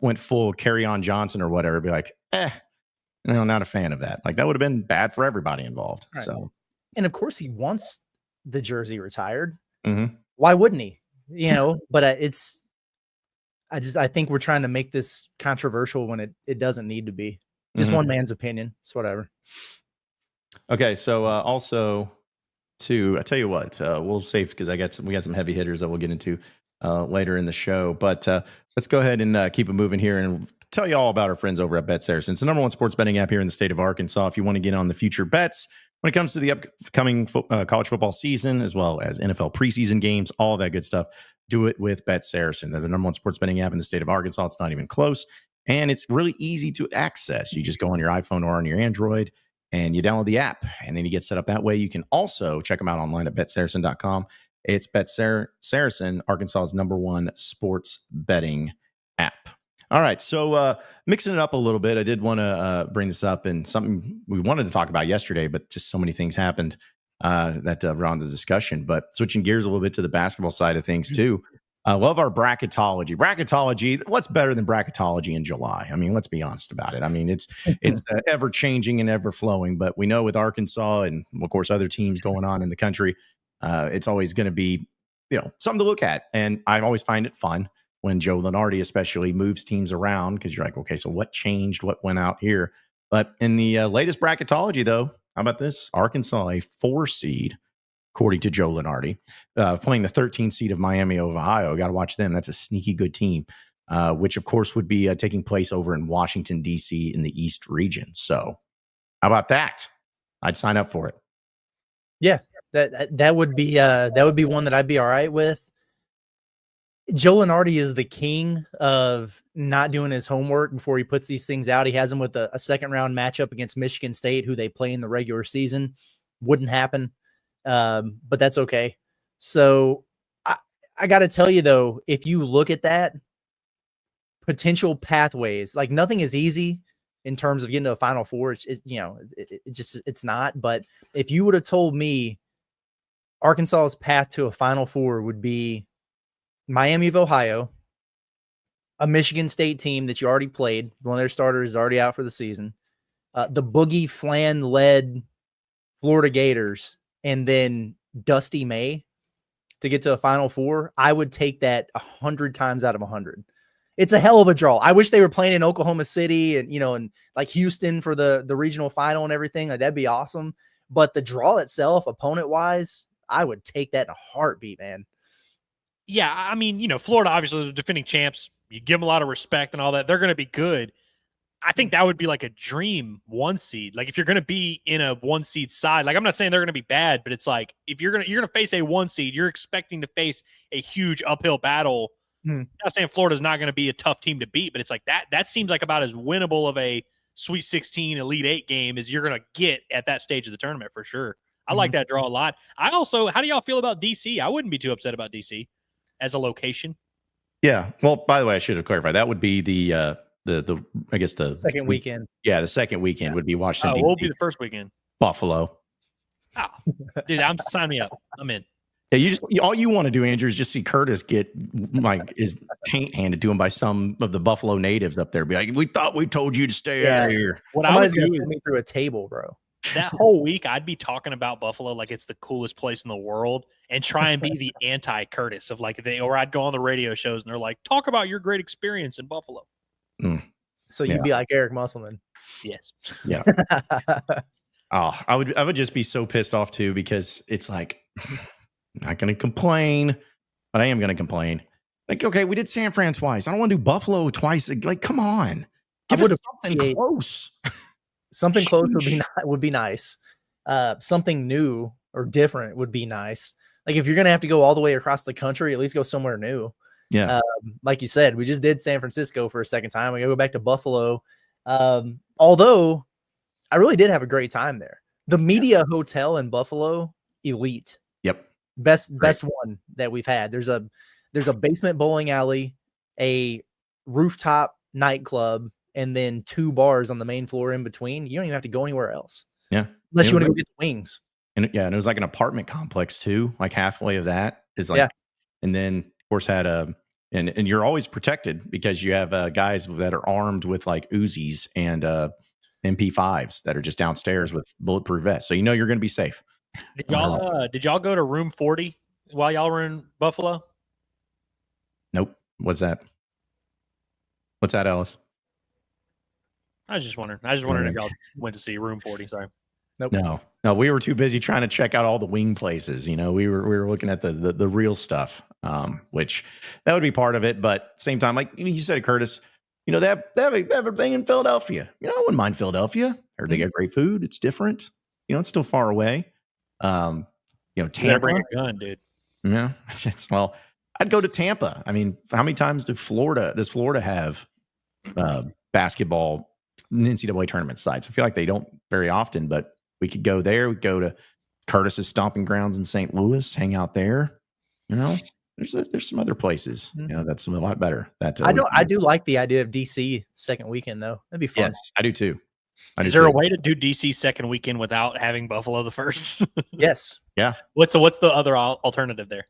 went full Carry On Johnson or whatever, be like, not a fan of that. Like, that would have been bad for everybody involved. Right. So, and of course he wants the jersey retired. Mm-hmm. Why wouldn't he? But I think we're trying to make this controversial when it doesn't need to be. Just one man's opinion. It's whatever. Okay, so also I tell you what, we'll save, because we got some heavy hitters that we'll get into later in the show. But let's go ahead and keep it moving here and tell you all about our friends over at BetSaracen. It's the number one sports betting app here in the state of Arkansas. If you want to get on the future bets when it comes to the upcoming college football season, as well as NFL preseason games, all that good stuff, do it with BetSaracen. They're the number one sports betting app in the state of Arkansas. It's not even close. And it's really easy to access. You just go on your iPhone or on your Android and you download the app, and then you get set up that way. You can also check them out online at betsaracen.com. It's BetSaracen, Arkansas's number one sports betting app. All right, so mixing it up a little bit, I did want to bring this up, and something we wanted to talk about yesterday, but just so many things happened that were on the discussion. But switching gears a little bit to the basketball side of things too. I love our bracketology. Bracketology, what's better than bracketology in July? I mean, let's be honest about it. I mean, it's ever changing and ever flowing, but we know with Arkansas and, of course, other teams going on in the country, it's always going to be, something to look at. And I always find it fun when Joe Lunardi especially moves teams around, because you're like, okay, so what changed? What went out here? But in the latest bracketology, though, how about this? Arkansas, a 4 seed, according to Joe Lunardi, playing the 13th seed of Miami of Ohio. Got to watch them. That's a sneaky good team, which, of course, would be taking place over in Washington, D.C. in the East region. So how about that? I'd sign up for it. Yeah, that would be one that I'd be all right with. Joe Lunardi is the king of not doing his homework before he puts these things out. He has them with a second round matchup against Michigan State, who they play in the regular season. Wouldn't happen. But that's okay. So I got to tell you, though, if you look at that, potential pathways, like, nothing is easy in terms of getting to a Final Four. It's not. But if you would have told me Arkansas's path to a Final Four would be Miami of Ohio, a Michigan State team that you already played, one of their starters is already out for the season, the Boogie Flan-led Florida Gators, and then Dusty May to get to a Final Four, I would take that 100 times out of 100. It's a hell of a draw. I wish they were playing in Oklahoma City and, and like Houston for the regional final and everything. Like, that'd be awesome. But the draw itself, opponent-wise, I would take that in a heartbeat, man. Yeah, I mean, Florida, obviously, the defending champs. You give them a lot of respect and all that. They're going to be good. I think that would be like a dream 1 seed. Like if you're going to be in a 1 seed side, like I'm not saying they're going to be bad, but it's like if you're going to face a 1 seed, you're expecting to face a huge uphill battle. I'm not saying Florida's not going to be a tough team to beat, but it's like that seems like about as winnable of a Sweet 16 Elite 8 game as you're going to get at that stage of the tournament for sure. I like that draw a lot. I also, how do y'all feel about DC? I wouldn't be too upset about DC as a location. Yeah. Well, by the way, I should have clarified. That would be the I guess the second weekend. Yeah, the second weekend would be Washington. What would be the first weekend? Buffalo. Oh, dude, sign me up. I'm in. Yeah, all you want to do, Andrew, is just see Curtis get like his taint handed to him by some of the Buffalo natives up there. Be like, we thought we told you to stay out of here. What somebody's going to put me through a table, bro. That whole week, I'd be talking about Buffalo like it's the coolest place in the world and try and be the anti-Curtis of like or I'd go on the radio shows and they're like, talk about your great experience in Buffalo. So you'd be like Eric Musselman. Yes. Yeah. I would just be so pissed off too, because it's like, I'm not going to complain, but I am going to complain. Like, okay, we did San Fran twice. I don't want to do Buffalo twice. Like, come on. Give us something close. Something close would be nice. Something new or different would be nice. Like if you're going to have to go all the way across the country, at least go somewhere new. Yeah. Like you said, we just did San Francisco for a second time. We got to go back to Buffalo. Although I really did have a great time there. The Media Hotel in Buffalo, elite. Yep. Best one that we've had. There's a basement bowling alley, a rooftop nightclub, and then 2 bars on the main floor in between. You don't even have to go anywhere else. Yeah. Unless you want to go get the wings. And it was like an apartment complex too. Like halfway of that is like, and then of course had and you're always protected because you have guys that are armed with like Uzis and MP5s that are just downstairs with bulletproof vests. So you know you're going to be safe. Did y'all go to room 40 while y'all were in Buffalo? Nope. What's that? What's that, Ellis? I was just wondering. If y'all went to see room 40. Sorry. Nope. No, we were too busy trying to check out all the wing places. You know, we were looking at the real stuff, which that would be part of it. But same time, like you said, Curtis, you know, they have everything in Philadelphia. You know, I wouldn't mind Philadelphia. Or they got great food. It's different. You know, it's still far away. You know, Tampa. Bring a gun, dude. Yeah. Well, I'd go to Tampa. I mean, how many times does Florida have basketball NCAA tournament sites? I feel like they don't very often, but we could go there. We go to Curtis's stomping grounds in St. Louis, hang out there. You know, there's some other places. You know, that's a lot better. I do like the idea of DC second weekend though. That'd be fun. Yes, I do too. Is there a way to do DC second weekend without having Buffalo the first? Yes. Yeah. What's the other alternative there?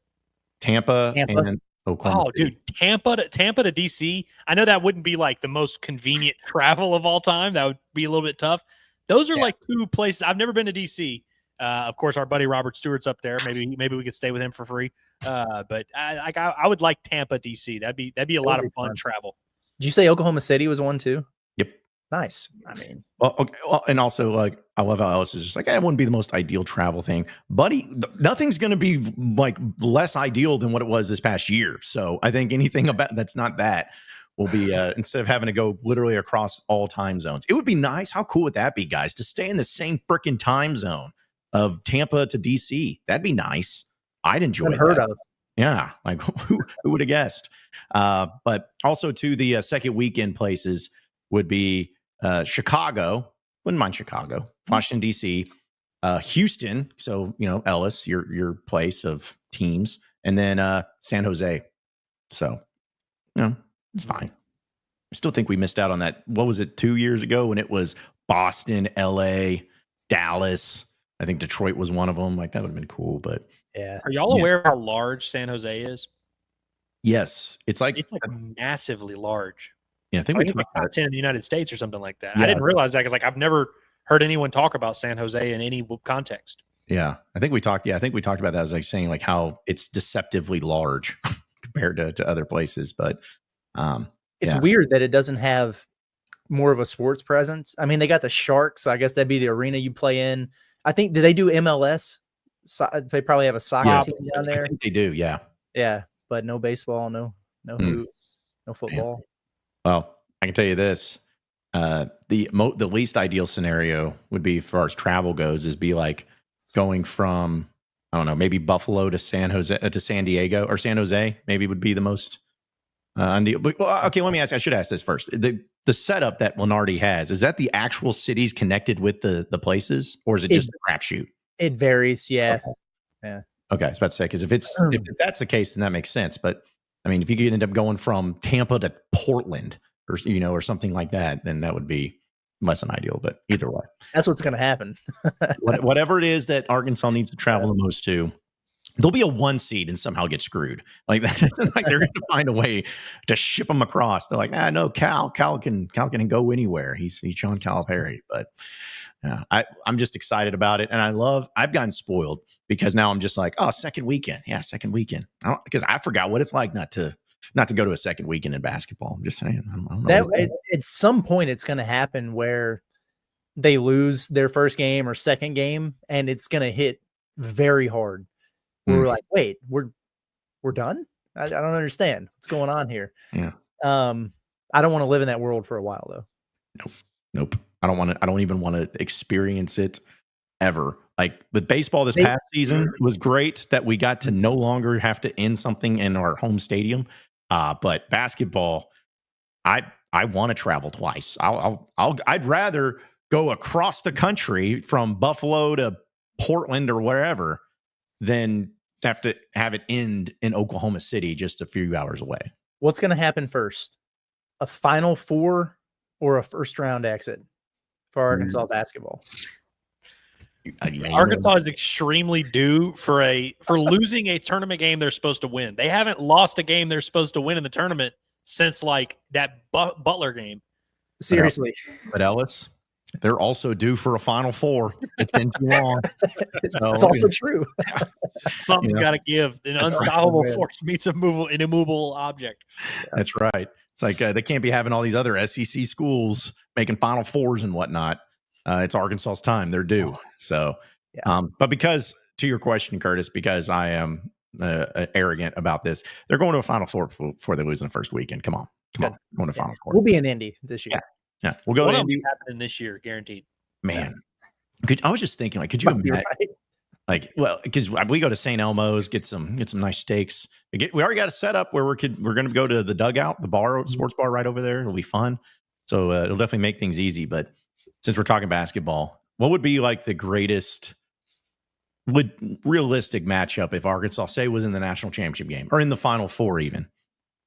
Tampa. And Oklahoma. Oh, dude, Tampa to DC. I know that wouldn't be like the most convenient travel of all time. That would be a little bit tough. Those are like 2 places. I've never been to DC. Of course, our buddy Robert Stewart's up there. Maybe we could stay with him for free. But I would like Tampa, DC. That'd be a lot of fun travel. Did you say Oklahoma City was one too? Yep. Nice. I mean, well, and also like I love how Ellis is just like, it wouldn't be the most ideal travel thing, buddy. Nothing's going to be like less ideal than what it was this past year. So I think anything about that's not that will be instead of having to go literally across all time zones. It would be nice. How cool would that be, guys, to stay in the same freaking time zone of Tampa to DC? That'd be nice. I'd enjoy that. Yeah, like who would have guessed? But also to the second weekend places would be Chicago. Wouldn't mind Chicago, Washington D.C., Houston. So you know, Ellis, your place of teams, and then San Jose. So you know, it's fine. I still think we missed out on that. What was it 2 years ago when it was Boston, L.A., Dallas? I think Detroit was one of them. Like that would have been cool, but yeah. Are y'all aware of how large San Jose is? Yes, it's like massively large. Yeah, I think we talked about top 10 in the United States or something like that. Yeah. I didn't realize that because like I've never heard anyone talk about San Jose in any context. Yeah, I think we talked about that. I was like saying like how it's deceptively large compared to other places, but it's weird that it doesn't have more of a sports presence. I mean, they got the Sharks, so I guess that'd be the arena you play in. I think, do they do MLS? So, they probably have a soccer team down there. I think they do, yeah. Yeah, but no baseball, no hoops, no football. Well, I can tell you this. The least ideal scenario would be, as far as travel goes, is be like going from, I don't know, maybe Buffalo to San Diego, or San Jose. Maybe would be the most ideal. But, well, okay, let me ask. I should ask this first. The setup that Lunardi has, is that the actual cities connected with the places, or is it just a crapshoot? It varies. Yeah. Okay. Yeah. Okay, I was about to say, because if that's the case, then that makes sense. But I mean, if you could end up going from Tampa to Portland, or something like that, then that would be less than ideal. But either way, that's what's going to happen. Whatever it is that Arkansas needs to travel the most to, there'll be a 1 seed and somehow get screwed. Like that, like they're going to find a way to ship them across. They're like, no, Cal can go anywhere. He's John Calipari. But yeah, I'm just excited about it, and I've gotten spoiled because now I'm just like, oh, second weekend, because I forgot what it's like not to go to a second weekend in basketball. I'm just saying. I don't know at some point it's going to happen where they lose their first game or second game, and it's going to hit very hard. We're like, wait, we're done? I don't understand what's going on here. Yeah. I don't want to live in that world for a while, though. Nope. I don't even want to experience it ever. Like with baseball this past season, it was great that we got to no longer have to end something in our home stadium. But basketball, I want to travel twice. I'd rather go across the country from Buffalo to Portland or wherever than have to have it end in Oklahoma City, just a few hours away. What's going to happen first? A Final Four or a first round exit for Arkansas basketball? Arkansas is extremely due for losing a tournament game they're supposed to win. They haven't lost a game they're supposed to win in the tournament since like that Butler game. Seriously. But Ellis, they're also due for a Final Four. It's been too long. That's also true. Something's got to give. An unstoppable force meets an immovable object. That's right. It's like they can't be having all these other SEC schools making Final Fours and whatnot. It's Arkansas's time. They're due. So, but because, to your question, Curtis, because I am arrogant about this, they're going to a Final Four before they lose in the first weekend. Come on. Going to Final Four. We'll be in Indy this year. Yeah. We'll go to Indy. Happening this year, guaranteed. Man, I was just thinking, like, could you imagine? Right. Like, well, because we go to St. Elmo's, get some nice steaks. We already got a setup where we're going to go to the dugout, the bar, sports bar right over there. It'll be fun. So it'll definitely make things easy. But since we're talking basketball, what would be like the greatest realistic matchup if Arkansas, say, was in the national championship game or in the Final Four even?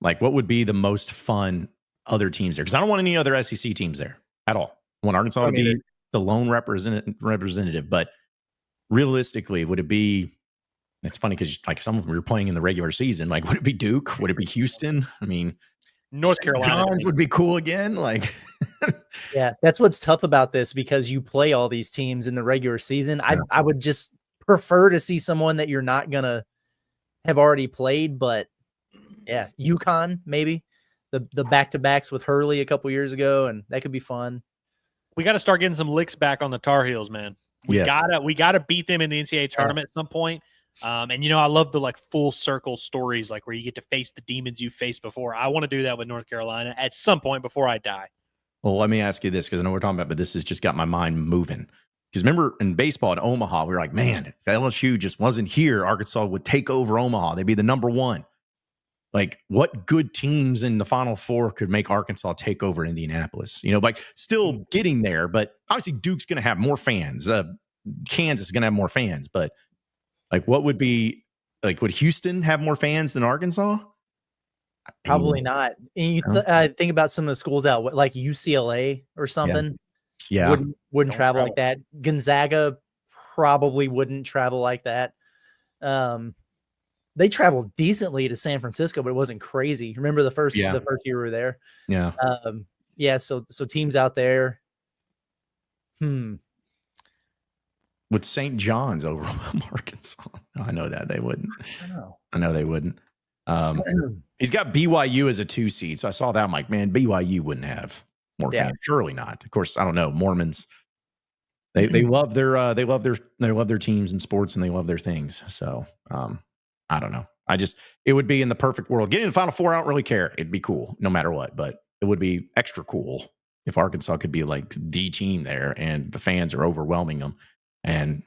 Like, what would be the most fun other teams there? Because I don't want any other SEC teams there at all. I want Arkansas to be the lone representative. But realistically, would it be? It's funny because like some of them were playing in the regular season. Like, would it be Duke? Would it be Houston? I mean, North Carolina would be cool again. Like, yeah, that's what's tough about this because you play all these teams in the regular season. I would just prefer to see someone that you're not gonna have already played. But yeah, UConn maybe the back-to-backs with Hurley a couple years ago, and that could be fun. We got to start getting some licks back on the Tar Heels, man. We gotta beat them in the NCAA tournament at some point. And I love the like full circle stories, like where you get to face the demons you faced before. I want to do that with North Carolina at some point before I die. Well, let me ask you this, because I know we're talking about, but this has just got my mind moving. Because remember in baseball at Omaha, we were like, man, if LSU just wasn't here, Arkansas would take over Omaha. They'd be the number one. Like, what good teams in the Final Four could make Arkansas take over Indianapolis? Like still getting there, but obviously Duke's going to have more fans. Kansas is going to have more fans, but like, what would be like? Would Houston have more fans than Arkansas? Probably not. And you think about some of the schools out, like UCLA or something. Yeah, wouldn't travel like that. Gonzaga probably wouldn't travel like that. They traveled decently to San Francisco, but it wasn't crazy. Remember the first year we were there? Yeah. So teams out there. Would St. John's overwhelm Arkansas? I know that they wouldn't. I know they wouldn't. He's got BYU as a 2 seed, so I saw that. I'm like, man, BYU wouldn't have more fans. Surely not. Of course, I don't know. Mormons, they love their teams and sports, and they love their things. So I don't know. It would be in the perfect world. Getting in the Final Four, I don't really care. It'd be cool no matter what, but it would be extra cool if Arkansas could be like the team there and the fans are overwhelming them. And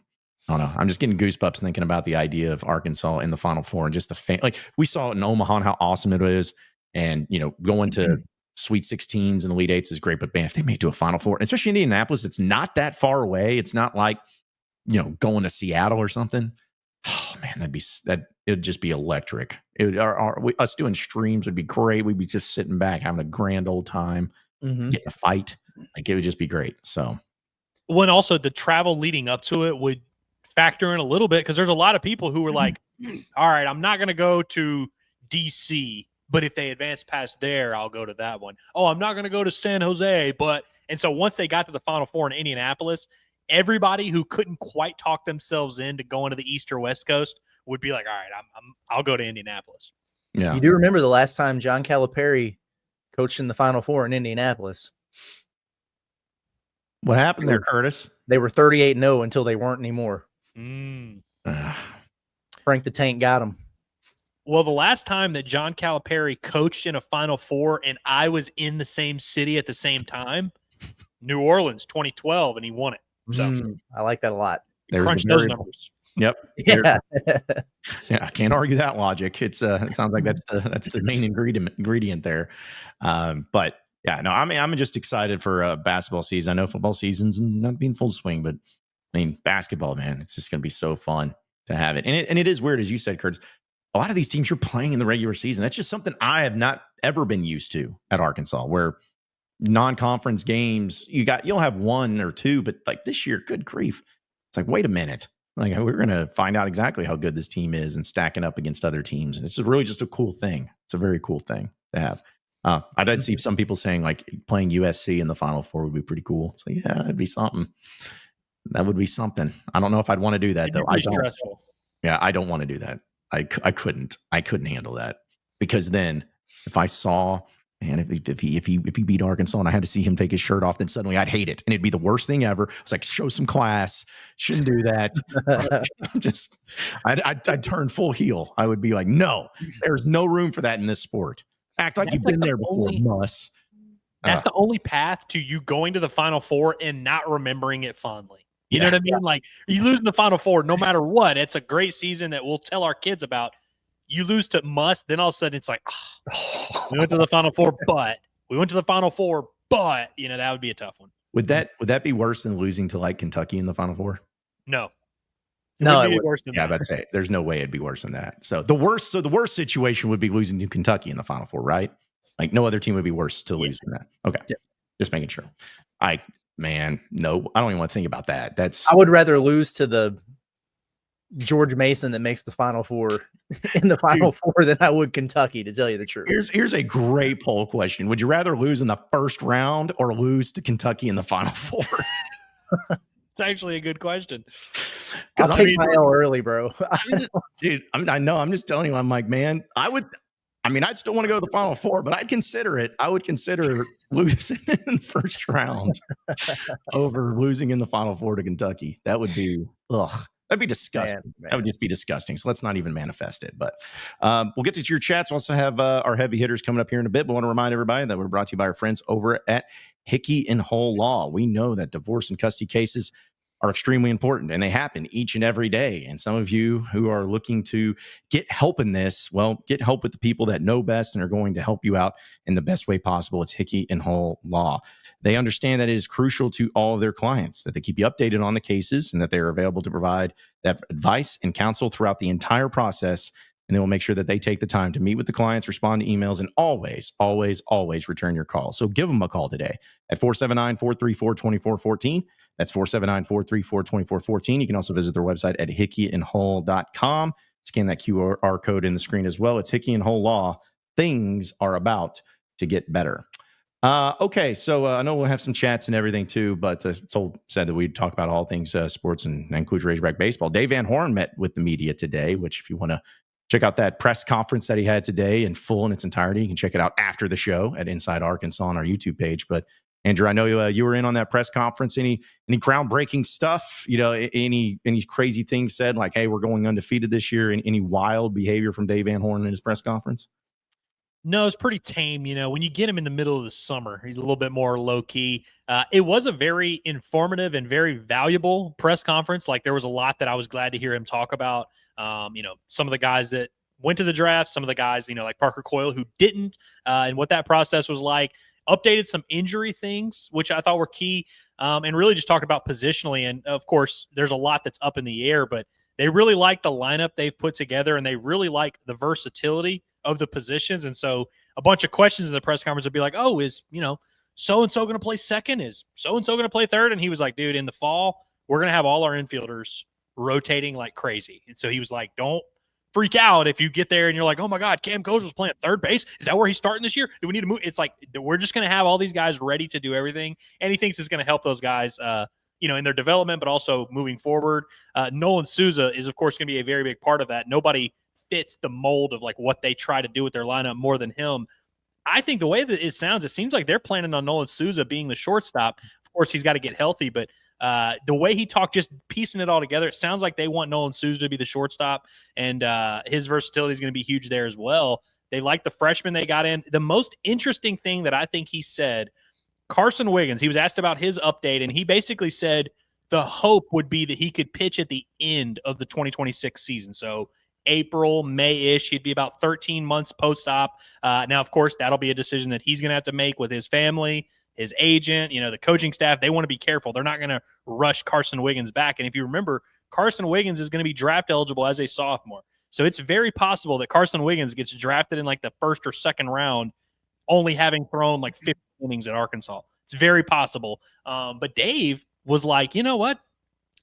I don't know. I'm just getting goosebumps thinking about the idea of Arkansas in the Final Four and just the fan. Like we saw it in Omaha and how awesome it is. And, going to Sweet 16s and Elite Eights is great. But man, if they make it to a Final Four, especially Indianapolis, it's not that far away. It's not like, going to Seattle or something. Oh man, it'd just be electric. Us doing streams would be great. We'd be just sitting back having a grand old time, getting a fight. Like it would just be great. So, when also the travel leading up to it would factor in a little bit because there's a lot of people who were like, "All right, I'm not going to go to DC, but if they advance past there, I'll go to that one. Oh, I'm not going to go to San Jose, but." And so once they got to the Final Four in Indianapolis, everybody who couldn't quite talk themselves into going to the East or West Coast would be like, all right, I'll go to Indianapolis. Yeah. You do remember the last time John Calipari coached in the Final Four in Indianapolis? What happened there, Curtis? They were 38-0 until they weren't anymore. Frank the Tank got them. Well, the last time that John Calipari coached in a Final Four and I was in the same city at the same time, New Orleans, 2012, and he won it. So I like that a lot. Crunch those numbers. Yep. Yeah. Yeah. I can't argue that logic. It sounds like that's the main ingredient there. But yeah, no, I'm just excited for basketball season. I know football season's not being full swing, but I mean, basketball, man, it's just going to be so fun to have it. And it is weird, as you said, Curtis, a lot of these teams you're playing in the regular season. That's just something I have not ever been used to at Arkansas, where non-conference games, you'll have one or two, but like this year, good grief. It's like, wait a minute. Like we're going to find out exactly how good this team is and stacking up against other teams. And it's really just a cool thing. It's a very cool thing to have. I did see some people saying like playing USC in the Final Four would be pretty cool. So yeah, it'd be something. That would be something. I don't know if I'd want to do that though. Stressful. Yeah, I don't want to do that. I couldn't handle that, because then if I saw, and if he beat Arkansas and I had to see him take his shirt off, then suddenly I'd hate it and it'd be the worst thing ever. It's like, show some class. Shouldn't do that. I'd turn full heel. I would be like, no, there's no room for that in this sport. Act like you've been there before, Muss. That's the only path to you going to the Final Four and not remembering it fondly. You know what I mean? Like, you lose in the Final Four, no matter what. It's a great season that we'll tell our kids about. You lose to Muss, then all of a sudden it's like, we went to the Final Four, but that would be a tough one. Would that be worse than losing to like Kentucky in the Final Four? No. It would be worse than that. Yeah, I'd say there's no way it'd be worse than that. So the worst situation would be losing to Kentucky in the Final Four, right? Like no other team would be worse to lose than that. Okay. Yeah. Just making sure. No, I don't even want to think about that. I would rather lose to the George Mason that makes the Final Four in the Final Four than I would Kentucky, to tell you the truth. Here's a great poll question. Would you rather lose in the first round or lose to Kentucky in the Final Four? It's actually a good question. I'll take my L early, bro. I know. I'm just telling you. I'm like, man, I'd still want to go to the Final Four, but I'd consider it. I would consider losing in the first round over losing in the Final Four to Kentucky. That would be, that'd be disgusting. Man. That would just be disgusting. So let's not even manifest it. But we'll get to your chats. We'll also have our heavy hitters coming up here in a bit. But I want to remind everybody that we're brought to you by our friends over at Hickey and Hull Law. We know that divorce and custody cases are extremely important, and they happen each and every day. And some of you who are looking to get help in this, well, get help with the people that know best and are going to help you out in the best way possible. It's Hickey and Hull Law. They understand that it is crucial to all of their clients that they keep you updated on the cases and that they are available to provide that advice and counsel throughout the entire process. And they will make sure that they take the time to meet with the clients, respond to emails, and always, always, always return your call. So give them a call today at 479-434-2414. That's 479-434-2414. You can also visit their website at hickeyandhull.com. Scan that QR code in the screen as well. It's Hickey and Hull Law. Things are about to get better. Okay, so I know we'll have some chats and everything too, but said that we'd talk about all things sports and include Razorback baseball. Dave Van Horn met with the media today, which if you want to check out that press conference that he had today in full in its entirety, you can check it out after the show at Inside Arkansas on our YouTube page. But Andrew, I know you were in on that press conference. Any groundbreaking stuff? Any crazy things said like, "Hey, we're going undefeated this year"? Any wild behavior from Dave Van Horn in his press conference? No, it's pretty tame. When you get him in the middle of the summer, he's a little bit more low key. It was a very informative and very valuable press conference. Like, there was a lot that I was glad to hear him talk about. Some of the guys that went to the draft, some of the guys, like Parker Coyle, who didn't, and what that process was like. Updated some injury things, which I thought were key, and really just talked about positionally. And of course, there's a lot that's up in the air, but they really like the lineup they've put together, and they really like the versatility of the positions. And so a bunch of questions in the press conference would be like, oh, is, so-and-so going to play second? Is so-and-so going to play third? And he was like, dude, in the fall, we're going to have all our infielders rotating like crazy. And so he was like, don't freak out if you get there and you're like, oh my God, Cam Kozel's playing third base. Is that where he's starting this year? Do we need to move? It's like, we're just going to have all these guys ready to do everything. And he thinks it's going to help those guys, in their development, but also moving forward. Nolan Souza is, of course, going to be a very big part of that. Nobody fits the mold of like what they try to do with their lineup more than him. I think the way that it sounds, it seems like they're planning on Nolan Souza being the shortstop. Of course, he's got to get healthy, but the way he talked, just piecing it all together, it sounds like they want Nolan Souza to be the shortstop, and his versatility is going to be huge there as well. They like the freshman they got in. The most interesting thing that I think he said, Carson Wiggins, he was asked about his update, and he basically said the hope would be that he could pitch at the end of the 2026 season. So April, May-ish, he'd be about 13 months post-op. Now, of course, that'll be a decision that he's going to have to make with his family, his agent, the coaching staff. They want to be careful. They're not going to rush Carson Wiggins back. And if you remember, Carson Wiggins is going to be draft eligible as a sophomore. So it's very possible that Carson Wiggins gets drafted in like the first or second round, only having thrown like 50 innings at Arkansas. It's very possible. But Dave was like, you know what?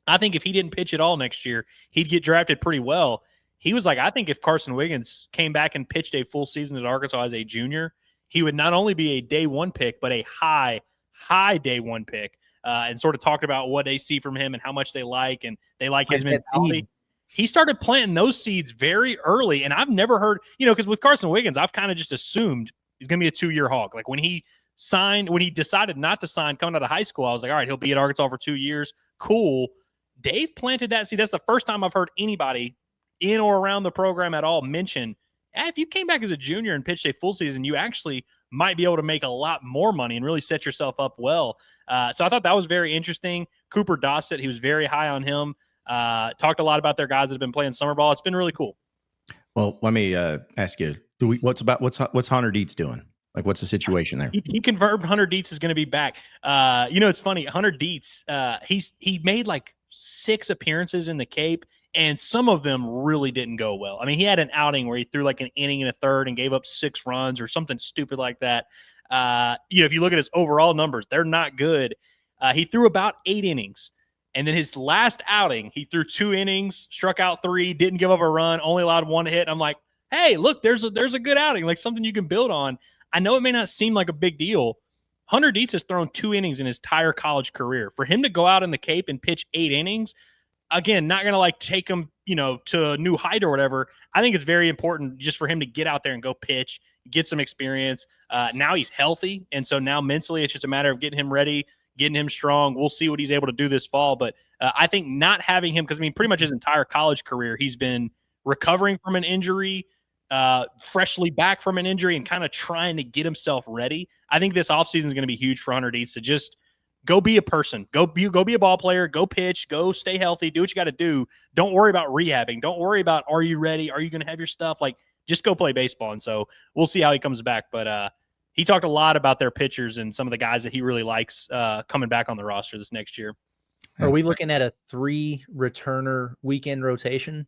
I think if he didn't pitch at all next year, he'd get drafted pretty well. He was like, I think if Carson Wiggins came back and pitched a full season at Arkansas as a junior, he would not only be a day one pick, but a high day one pick, and sort of talked about what they see from him and how much they like, and they like his mentality. He started planting those seeds very early, and I've never heard, because with Carson Wiggins, I've kind of just assumed he's going to be a 2-year hog. Like when he decided not to sign coming out of high school, I was like, all right, he'll be at Arkansas for 2 years. Cool. Dave planted that seed. That's the first time I've heard anybody in or around the program at all mention, if you came back as a junior and pitched a full season, you actually might be able to make a lot more money and really set yourself up well. So I thought that was very interesting. Cooper Dossett, he was very high on him. Talked a lot about their guys that have been playing summer ball. It's been really cool. Well, let me ask you, what's Hunter Dietz doing? Like, what's the situation there? He confirmed Hunter Dietz is going to be back. It's funny. Hunter Dietz, he made like 6 appearances in the Cape, and some of them really didn't go well. I mean, he had an outing where he threw like an inning and a third and gave up 6 runs or something stupid like that. If you look at his overall numbers, they're not good. He threw about 8 innings. And then his last outing, he threw 2 innings, struck out 3, didn't give up a run, only allowed 1 hit. And I'm like, hey, look, there's a good outing, like something you can build on. I know it may not seem like a big deal. Hunter Dietz has thrown 2 innings in his entire college career. For him to go out in the Cape and pitch 8 innings, again, not going to like take him, to a new height or whatever. I think it's very important just for him to get out there and go pitch, get some experience. Now he's healthy. And so now mentally it's just a matter of getting him ready, getting him strong. We'll see what he's able to do this fall. But I think not having him, because pretty much his entire college career, he's been recovering from an injury, freshly back from an injury, and kind of trying to get himself ready. I think this offseason is going to be huge for Hunter Dietz to just go be a person, go be a ball player, go pitch, go stay healthy, do what you got to do. Don't worry about rehabbing. Don't worry about, are you ready? Are you going to have your stuff? Like, just go play baseball. And so we'll see how he comes back. But he talked a lot about their pitchers and some of the guys that he really likes coming back on the roster this next year. Are we looking at a 3 returner weekend rotation?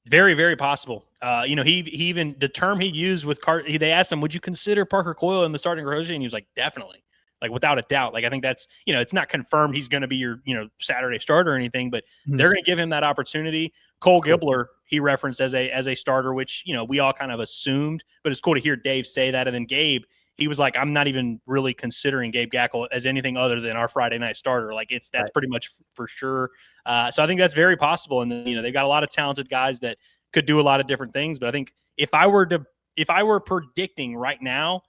Very, very possible. He even, the term he used with they asked him, would you consider Parker Coyle in the starting rotation? And he was like, definitely. Like, without a doubt. Like, I think that's, it's not confirmed he's going to be your, Saturday starter or anything, but they're going to give him that opportunity. Cole Gibler, he referenced as a starter, which, we all kind of assumed, but it's cool to hear Dave say that. And then Gabe, he was like, I'm not even really considering Gabe Gackle as anything other than our Friday night starter. Like, that's pretty much for sure. So I think that's very possible. And then, they've got a lot of talented guys that could do a lot of different things. But I think if I were predicting right now,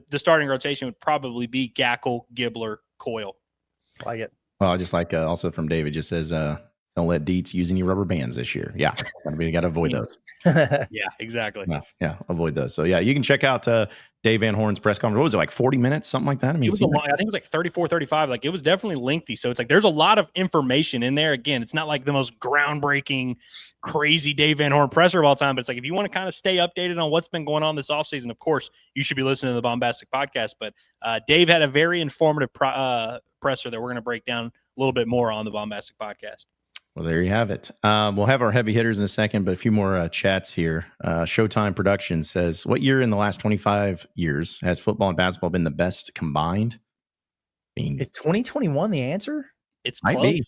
the starting rotation would probably be Gackle, Gibler, Coyle. I like it. Well, just like also from David, just says Don't let Deets use any rubber bands this year. Yeah, we got to avoid those. Yeah, exactly. Yeah, avoid those. So yeah, you can check out Dave Van Horn's press conference. What was it, like 40 minutes, something like that? I mean, It was I think it was like 34, 35. Like, it was definitely lengthy. So it's like there's a lot of information in there. Again, it's not like the most groundbreaking, crazy Dave Van Horn presser of all time, but it's like if you want to kind of stay updated on what's been going on this offseason, of course, you should be listening to the Bombastic Podcast. But Dave had a very informative presser that we're going to break down a little bit more on the Bombastic Podcast. Well, there you have it. We'll have our heavy hitters in a second, but a few more chats here. Showtime Productions says, what year in the last 25 years has football and basketball been the best combined? Is 2021 the answer? It's Might close. be.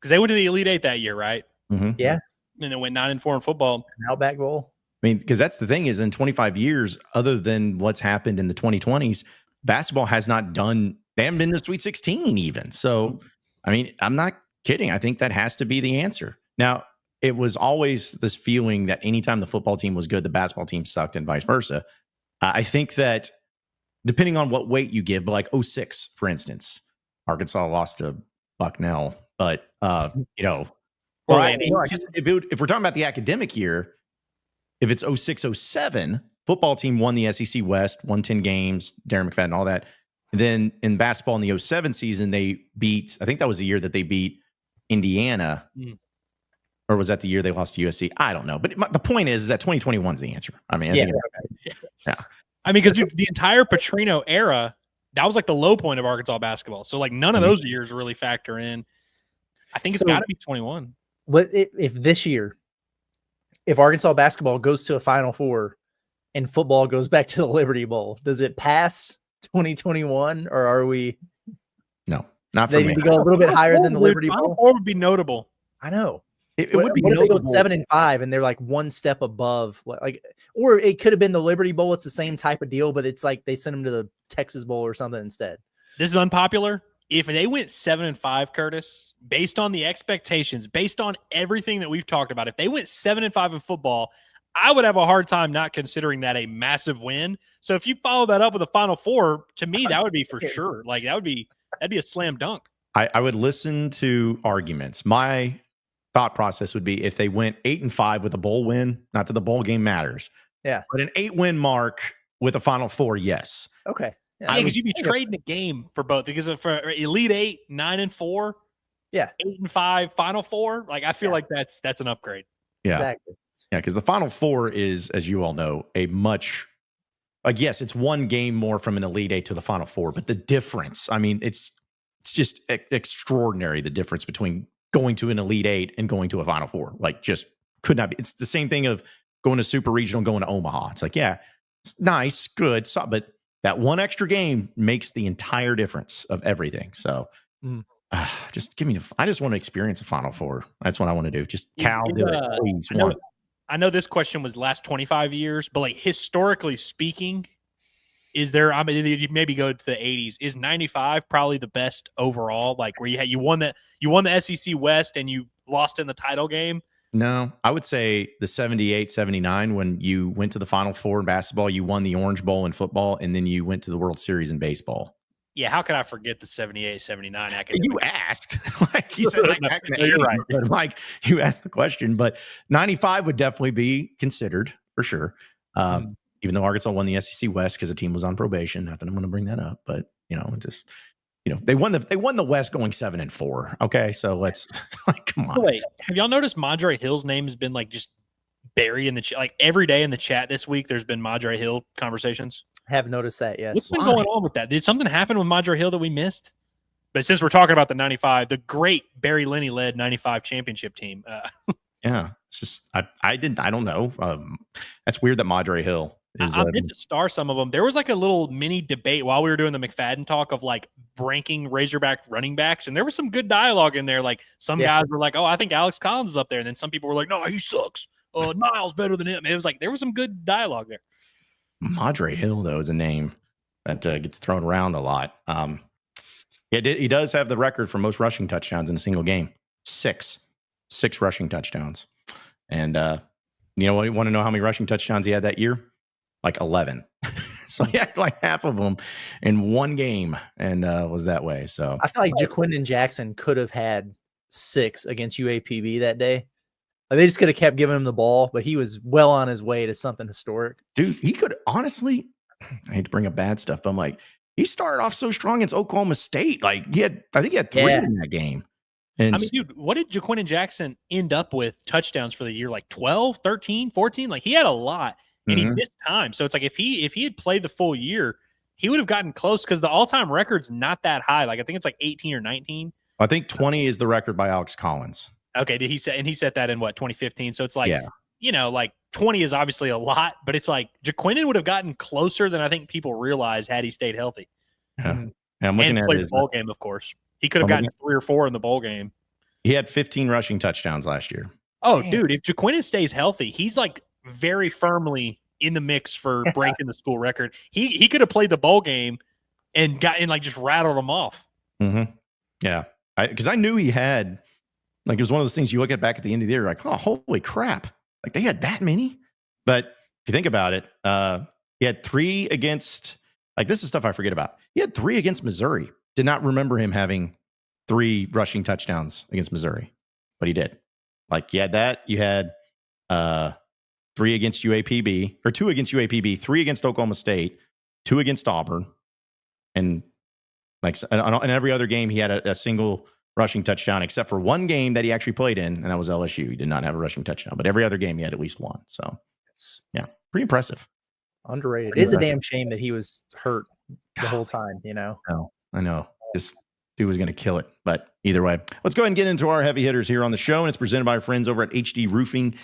Because they went to the Elite Eight that year, right? Mm-hmm. Yeah. And they went 9-4 in football. Outback Bowl. I mean, because that's the thing is in 25 years, other than what's happened in the 2020s, basketball has not done, they haven't been to Sweet 16 even. So, I mean, I'm not kidding. I think that has to be the answer. Now, it was always this feeling that anytime the football team was good, the basketball team sucked and vice versa. I think that depending on what weight you give, but like 06, for instance, Arkansas lost to Bucknell, but, you know, Well, if we're talking about the academic year, if it's 06, 07, football team won the SEC West, won 10 games, Darren McFadden, all that. And then in basketball in the 07 season, they beat, I think that was the year that they beat Indiana. Or was that the year they lost to USC? I don't know. But the point is that 2021 is the answer. I mean, yeah. I mean, because the entire Petrino era, that was like the low point of Arkansas basketball. So like none of those years really factor in. I think it's got to be 21. What if this year, if Arkansas basketball goes to a Final Four and football goes back to the Liberty Bowl, does it pass 2021 or are we? No, not for they me. need to go a little bit higher than the Liberty Final Bowl. Four would be notable. I know. It would be what if they go notable. 7-5 and they're like one step above, like, or it could have been the Liberty Bowl. It's the same type of deal, but it's like they sent them to the Texas Bowl or something instead. This is unpopular. If they went 7-5, Curtis, based on the expectations, based on everything that we've talked about, if they went 7-5 in football, I would have a hard time not considering that a massive win. So if you follow that up with a Final Four, to me, that would be for sure. Like that'd be a slam dunk. I would listen to arguments. My thought process would be if they went 8-5 with a bowl win, not that the bowl game matters. Yeah. But an 8-win mark with a Final Four, yes. Okay. Yeah, because you'd be trading a game for both. Because for Elite Eight, 9-4, yeah, 8-5, Final Four. Like I feel like that's an upgrade. Yeah. Exactly. Yeah, because the Final Four is, as you all know, a much like yes, it's one game more from an Elite Eight to the Final Four, but the difference, I mean, it's just extraordinary the difference between going to an Elite Eight and going to a Final Four. Like just could not be. It's the same thing of going to Super Regional, going to Omaha. It's like, yeah, it's nice, good, but that one extra game makes the entire difference of everything. So just give me, I just want to experience a Final Four. That's what I want to do. Just Cal, do it, please. I know this question was last 25 years, but like historically speaking, is there, I mean, you maybe go to the 80s. Is 95 probably the best overall? Like where you won the SEC West and you lost in the title game? No, I would say the 78, 79, when you went to the Final Four in basketball, you won the Orange Bowl in football, and then you went to the World Series in baseball. Yeah, how could I forget the 78, 79 academic? You asked. Like you said, like back in the 80s, you're right. but like you asked the question. But 95 would definitely be considered for sure. Even though Arkansas won the SEC West because the team was on probation. Not that I'm going to bring that up, but they won the West going 7-4. Okay, so let's come on. Wait, have y'all noticed Madre Hill's name has been like just buried in the chat? Like every day in the chat this week, there's been Madre Hill conversations. Have noticed that, yes. What's been going on with that? Did something happen with Madre Hill that we missed? But since we're talking about the 95, the great Barry Linney led 95 championship team. Yeah, it's just I don't know. That's weird that Madre Hill is. I meant to star some of them. There was like a little mini debate while we were doing the McFadden talk of like ranking Razorback running backs, and there was some good dialogue in there. Like some guys were like, "Oh, I think Alex Collins is up there," and then some people were like, "No, he sucks. Niles better than him." It was like there was some good dialogue there. Madre Hill, though, is a name that gets thrown around a lot. He does have the record for most rushing touchdowns in a single game. Six rushing touchdowns. And you want to know how many rushing touchdowns he had that year? Like 11. So he had like half of them in one game and was that way. So I feel like Jaquindon Jackson could have had 6 against UAPB that day. Like, they just could have kept giving him the ball, but he was well on his way to something historic. Dude, he could honestly, I hate to bring up bad stuff, but I'm like, he started off so strong against Oklahoma State. Like, I think he had 3 in that game. And I mean, dude, what did Jaquinton Jackson end up with touchdowns for the year? Like 12, 13, 14? Like, he had a lot, and he missed time. So it's like if he had played the full year, he would have gotten close because the all-time record's not that high. Like, I think it's like 18 or 19. I think 20 is the record by Alex Collins. Okay, he set that in 2015. So it's like, like 20 is obviously a lot, but it's like Jaquinton would have gotten closer than I think people realize had he stayed healthy. Yeah. And I'm looking at played the bowl game, of course. He could have gotten 3 or 4 in the bowl game. He had 15 rushing touchdowns last year. Oh, dude, if Jaquinton stays healthy, he's like very firmly in the mix for breaking the school record. He could have played the bowl game and just rattled them off. Mm-hmm. Yeah, because I knew he had, like, it was one of those things you look at back at the end of the year, like, oh, holy crap, like they had that many. But if you think about it, he had 3 against, like, this is stuff I forget about. He had 3 against Missouri. Did not remember him having 3 rushing touchdowns against Missouri, but he did. Like, you had that. You had 3 against UAPB, or 2 against UAPB, 3 against Oklahoma State, 2 against Auburn, and like in every other game he had a single rushing touchdown, except for one game that he actually played in, and that was LSU. He did not have a rushing touchdown, but every other game he had at least one. So it's pretty impressive. Underrated. It is a damn shame that he was hurt the whole time. I know. This dude was going to kill it. But either way, let's go ahead and get into our heavy hitters here on the show. And it's presented by our friends over at HD Roofing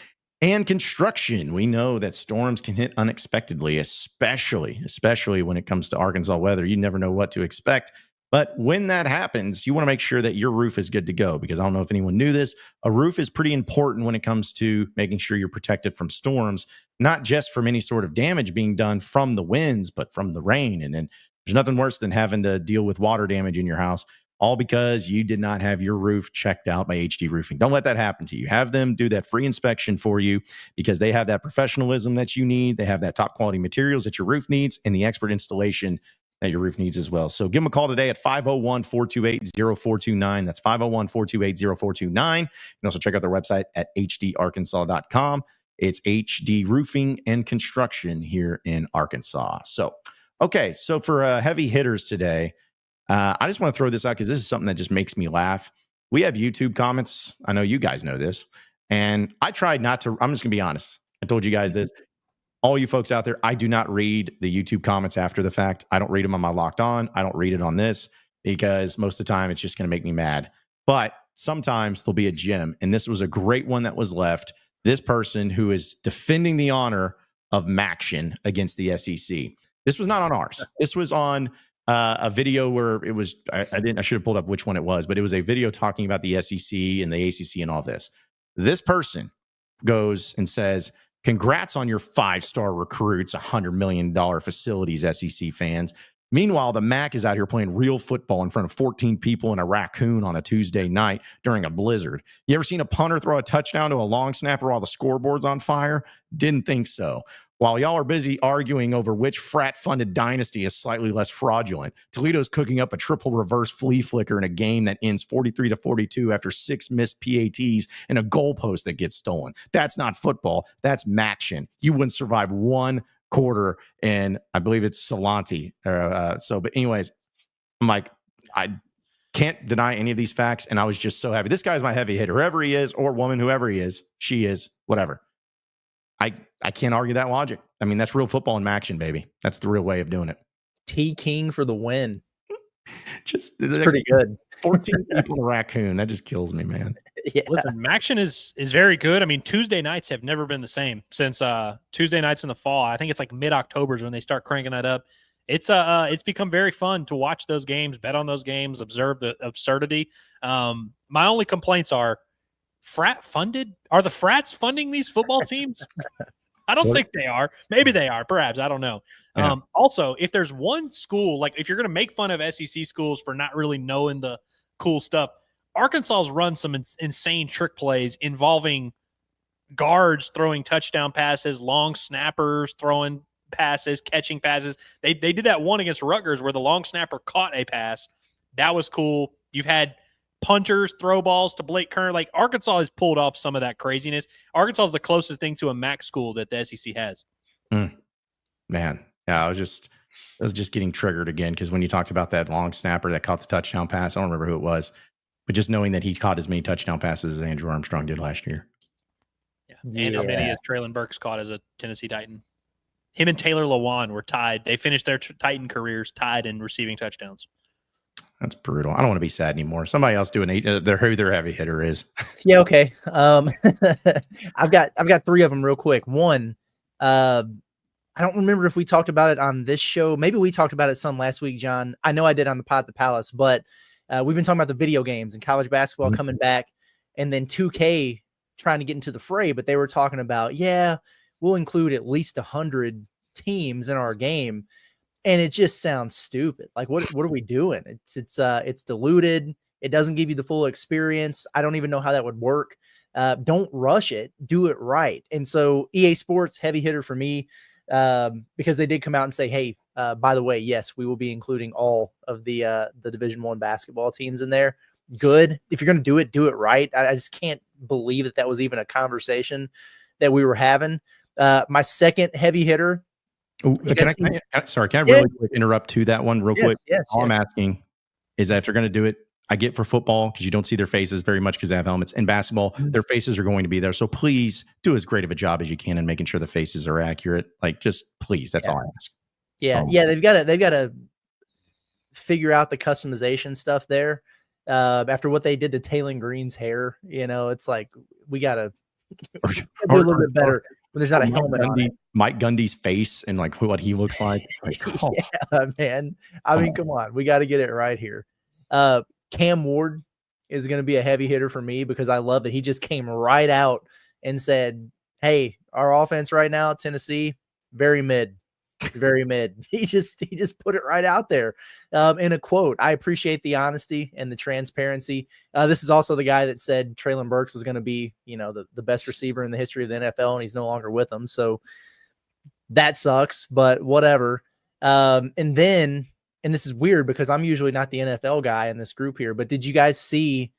and Construction. We know that storms can hit unexpectedly, especially when it comes to Arkansas weather. You never know what to expect. But when that happens, you want to make sure that your roof is good to go, because I don't know if anyone knew this. A roof is pretty important when it comes to making sure you're protected from storms, not just from any sort of damage being done from the winds, but from the rain. And then there's nothing worse than having to deal with water damage in your house, all because you did not have your roof checked out by HD Roofing. Don't let that happen to you. Have them do that free inspection for you, because they have that professionalism that you need. They have that top quality materials that your roof needs, and the expert installation that your roof needs as well. So give them a call today at 501-428-0429. That's 501-428-0429. You can also check out their website at hdarkansas.com. It's HD Roofing and Construction here in Arkansas. So, okay, so for heavy hitters today, I just want to throw this out because this is something that just makes me laugh. We have YouTube comments. I know you guys know this. And I tried not to, I'm just going to be honest. I told you guys this. All you folks out there, I do not read the YouTube comments after the fact. I don't read them on my Locked On. I don't read it on this, because most of the time it's just going to make me mad. But sometimes there'll be a gem. And this was a great one that was left. This person who is defending the honor of Maction against the SEC. This was not on ours. This was on a video where it was, I should have pulled up which one it was, but it was a video talking about the SEC and the ACC and all this. This person goes and says, "Congrats on your 5-star recruits, $100 million facilities, SEC fans. Meanwhile, the MAC is out here playing real football in front of 14 people and a raccoon on a Tuesday night during a blizzard. You ever seen a punter throw a touchdown to a long snapper while the scoreboard's on fire? Didn't think so. While y'all are busy arguing over which frat-funded dynasty is slightly less fraudulent, Toledo's cooking up a triple reverse flea flicker in a game that ends 43-42 after 6 missed PATs and a goalpost that gets stolen. That's not football. That's Maction. You wouldn't survive one quarter, and I believe it's Salanti. But anyways, I'm like, I can't deny any of these facts, and I was just so happy. This guy's my heavy hitter, whoever he is, or woman, whoever he is, she is, whatever. I can't argue that logic. I mean, that's real football in Maction, baby. That's the real way of doing it. T King for the win. It's pretty good. 14 people in a raccoon. That just kills me, man. Yeah. Listen, Maction is very good. I mean, Tuesday nights have never been the same since Tuesday nights in the fall. I think it's like mid-October when they start cranking that up. It's become very fun to watch those games, bet on those games, observe the absurdity. My only complaints are, frat funded? Are the frats funding these football teams? I don't think they are. Maybe they are. Perhaps. I don't know. Yeah. Also, if there's one school, like if you're going to make fun of SEC schools for not really knowing the cool stuff, Arkansas's run some insane trick plays involving guards throwing touchdown passes, long snappers throwing passes, catching passes. They did that one against Rutgers where the long snapper caught a pass. That was cool. You've had punters, throw balls to Blake Kern. Like Arkansas has pulled off some of that craziness. Arkansas is the closest thing to a MAC school that the SEC has. Man, yeah, I was just getting triggered again because when you talked about that long snapper that caught the touchdown pass, I don't remember who it was, but just knowing that he caught as many touchdown passes as Andrew Armstrong did last year. Yeah, and as many as Traylon Burks caught as a Tennessee Titan. Him and Taylor Lewan were tied. They finished their Titan careers tied in receiving touchdowns. That's brutal. I don't want to be sad anymore. Somebody else doing who their heavy hitter is. Yeah, okay. I've got 3 of them real quick. One, I don't remember if we talked about it on this show. Maybe we talked about it some last week, John. I know I did on the Pod at the Palace, but we've been talking about the video games and college basketball coming back, and then 2K trying to get into the fray. But they were talking about, we'll include at least 100 teams in our game. And it just sounds stupid. Like, what are we doing? It's diluted. It doesn't give you the full experience. I don't even know how that would work. Don't rush it. Do it right. And so EA Sports, heavy hitter for me, because they did come out and say, hey, by the way, yes, we will be including all of the Division I basketball teams in there. Good. If you're going to do it right. I just can't believe that was even a conversation that we were having. My second heavy hitter. Can I really quick interrupt to that one real quick? Yes, All I'm asking is that if they're going to do it, I get for football because you don't see their faces very much because they have helmets. And basketball, their faces are going to be there. So please do as great of a job as you can in making sure the faces are accurate. Like, just please, that's all I ask. Yeah, they've got to figure out the customization stuff there. After what they did to Taylon Green's hair, it's like we got to do a little bit better when there's not a helmet on it. Mike Gundy's face and like what he looks like. Yeah, man. I mean, come on. We got to get it right here. Cam Ward is going to be a heavy hitter for me because I love that he just came right out and said, hey, our offense right now at Tennessee, very mid. He just put it right out there in a quote. I appreciate the honesty and the transparency. This is also the guy that said Traylon Burks was going to be, the best receiver in the history of the NFL, and he's no longer with them. So that sucks, but whatever. And this is weird because I'm usually not the NFL guy in this group here, but did you guys see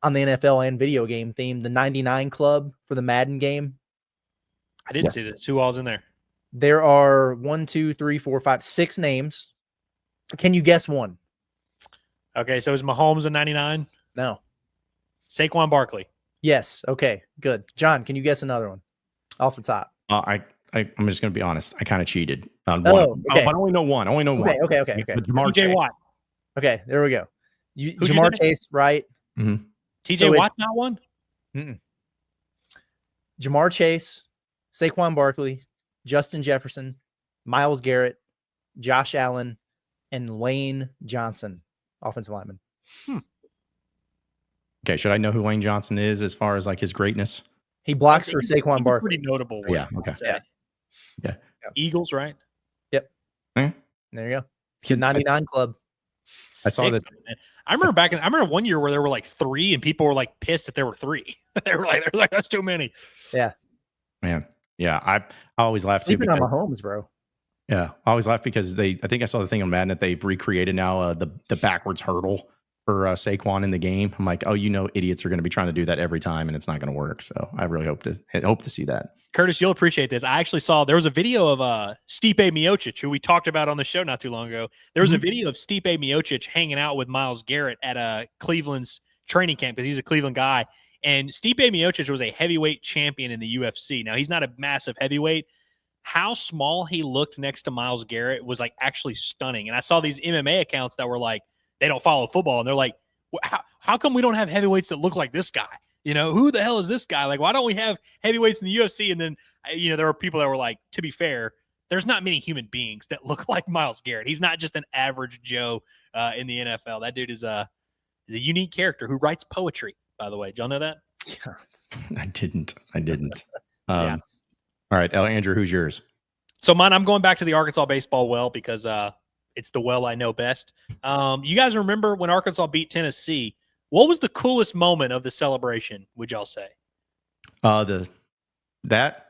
on the NFL and video game theme, the 99 Club for the Madden game? I didn't see this. Who all's in there? There are 6 names. Can you guess one? Okay, so is Mahomes a 99? No. Saquon Barkley. Yes. Okay, good. John, can you guess another one off the top? I'm just going to be honest. I kind of cheated on one. Okay. But I only know one. Okay. Jamar TJ Chase. Watt. Okay, there we go. Jamar Chase, right? Mm-hmm. TJ Watt's not one? Jamar Chase, Saquon Barkley, Justin Jefferson, Myles Garrett, Josh Allen, and Lane Johnson, offensive lineman. Okay, should I know who Lane Johnson is as far as like his greatness? He blocks for Saquon Barkley. Pretty notable. Yeah. Okay. Yeah. Eagles, right? Yep. There you go. The 99 Club. I saw that. I remember one year where there were like 3 and people were like pissed that there were 3. they were like, that's too many. Yeah. Man. Yeah. I always laugh too. Sleeping on Mahomes, bro. Yeah. I always laugh because I think I saw the thing on Madden that they've recreated now the backwards hurdle for Saquon in the game. I'm like, idiots are going to be trying to do that every time and it's not going to work. So I really hope to see that. Curtis, you'll appreciate this. I actually saw there was a video of Stipe Miocic, who we talked about on the show not too long ago. There was a video of Stipe Miocic hanging out with Myles Garrett at Cleveland's training camp because he's a Cleveland guy. And Stipe Miocic was a heavyweight champion in the UFC. Now, he's not a massive heavyweight. How small he looked next to Myles Garrett was like actually stunning. And I saw these MMA accounts that were like, they don't follow football. And they're like, how come we don't have heavyweights that look like this guy? Who the hell is this guy? Like, why don't we have heavyweights in the UFC? And then, there were people that were like, to be fair, there's not many human beings that look like Myles Garrett. He's not just an average Joe in the NFL. That dude is a unique character who writes poetry, by the way. Did y'all know that? I didn't. Yeah. All right, Andrew, who's yours? So mine, I'm going back to the Arkansas baseball well because it's the well I know best. You guys remember when Arkansas beat Tennessee? What was the coolest moment of the celebration, would y'all say? That? Is that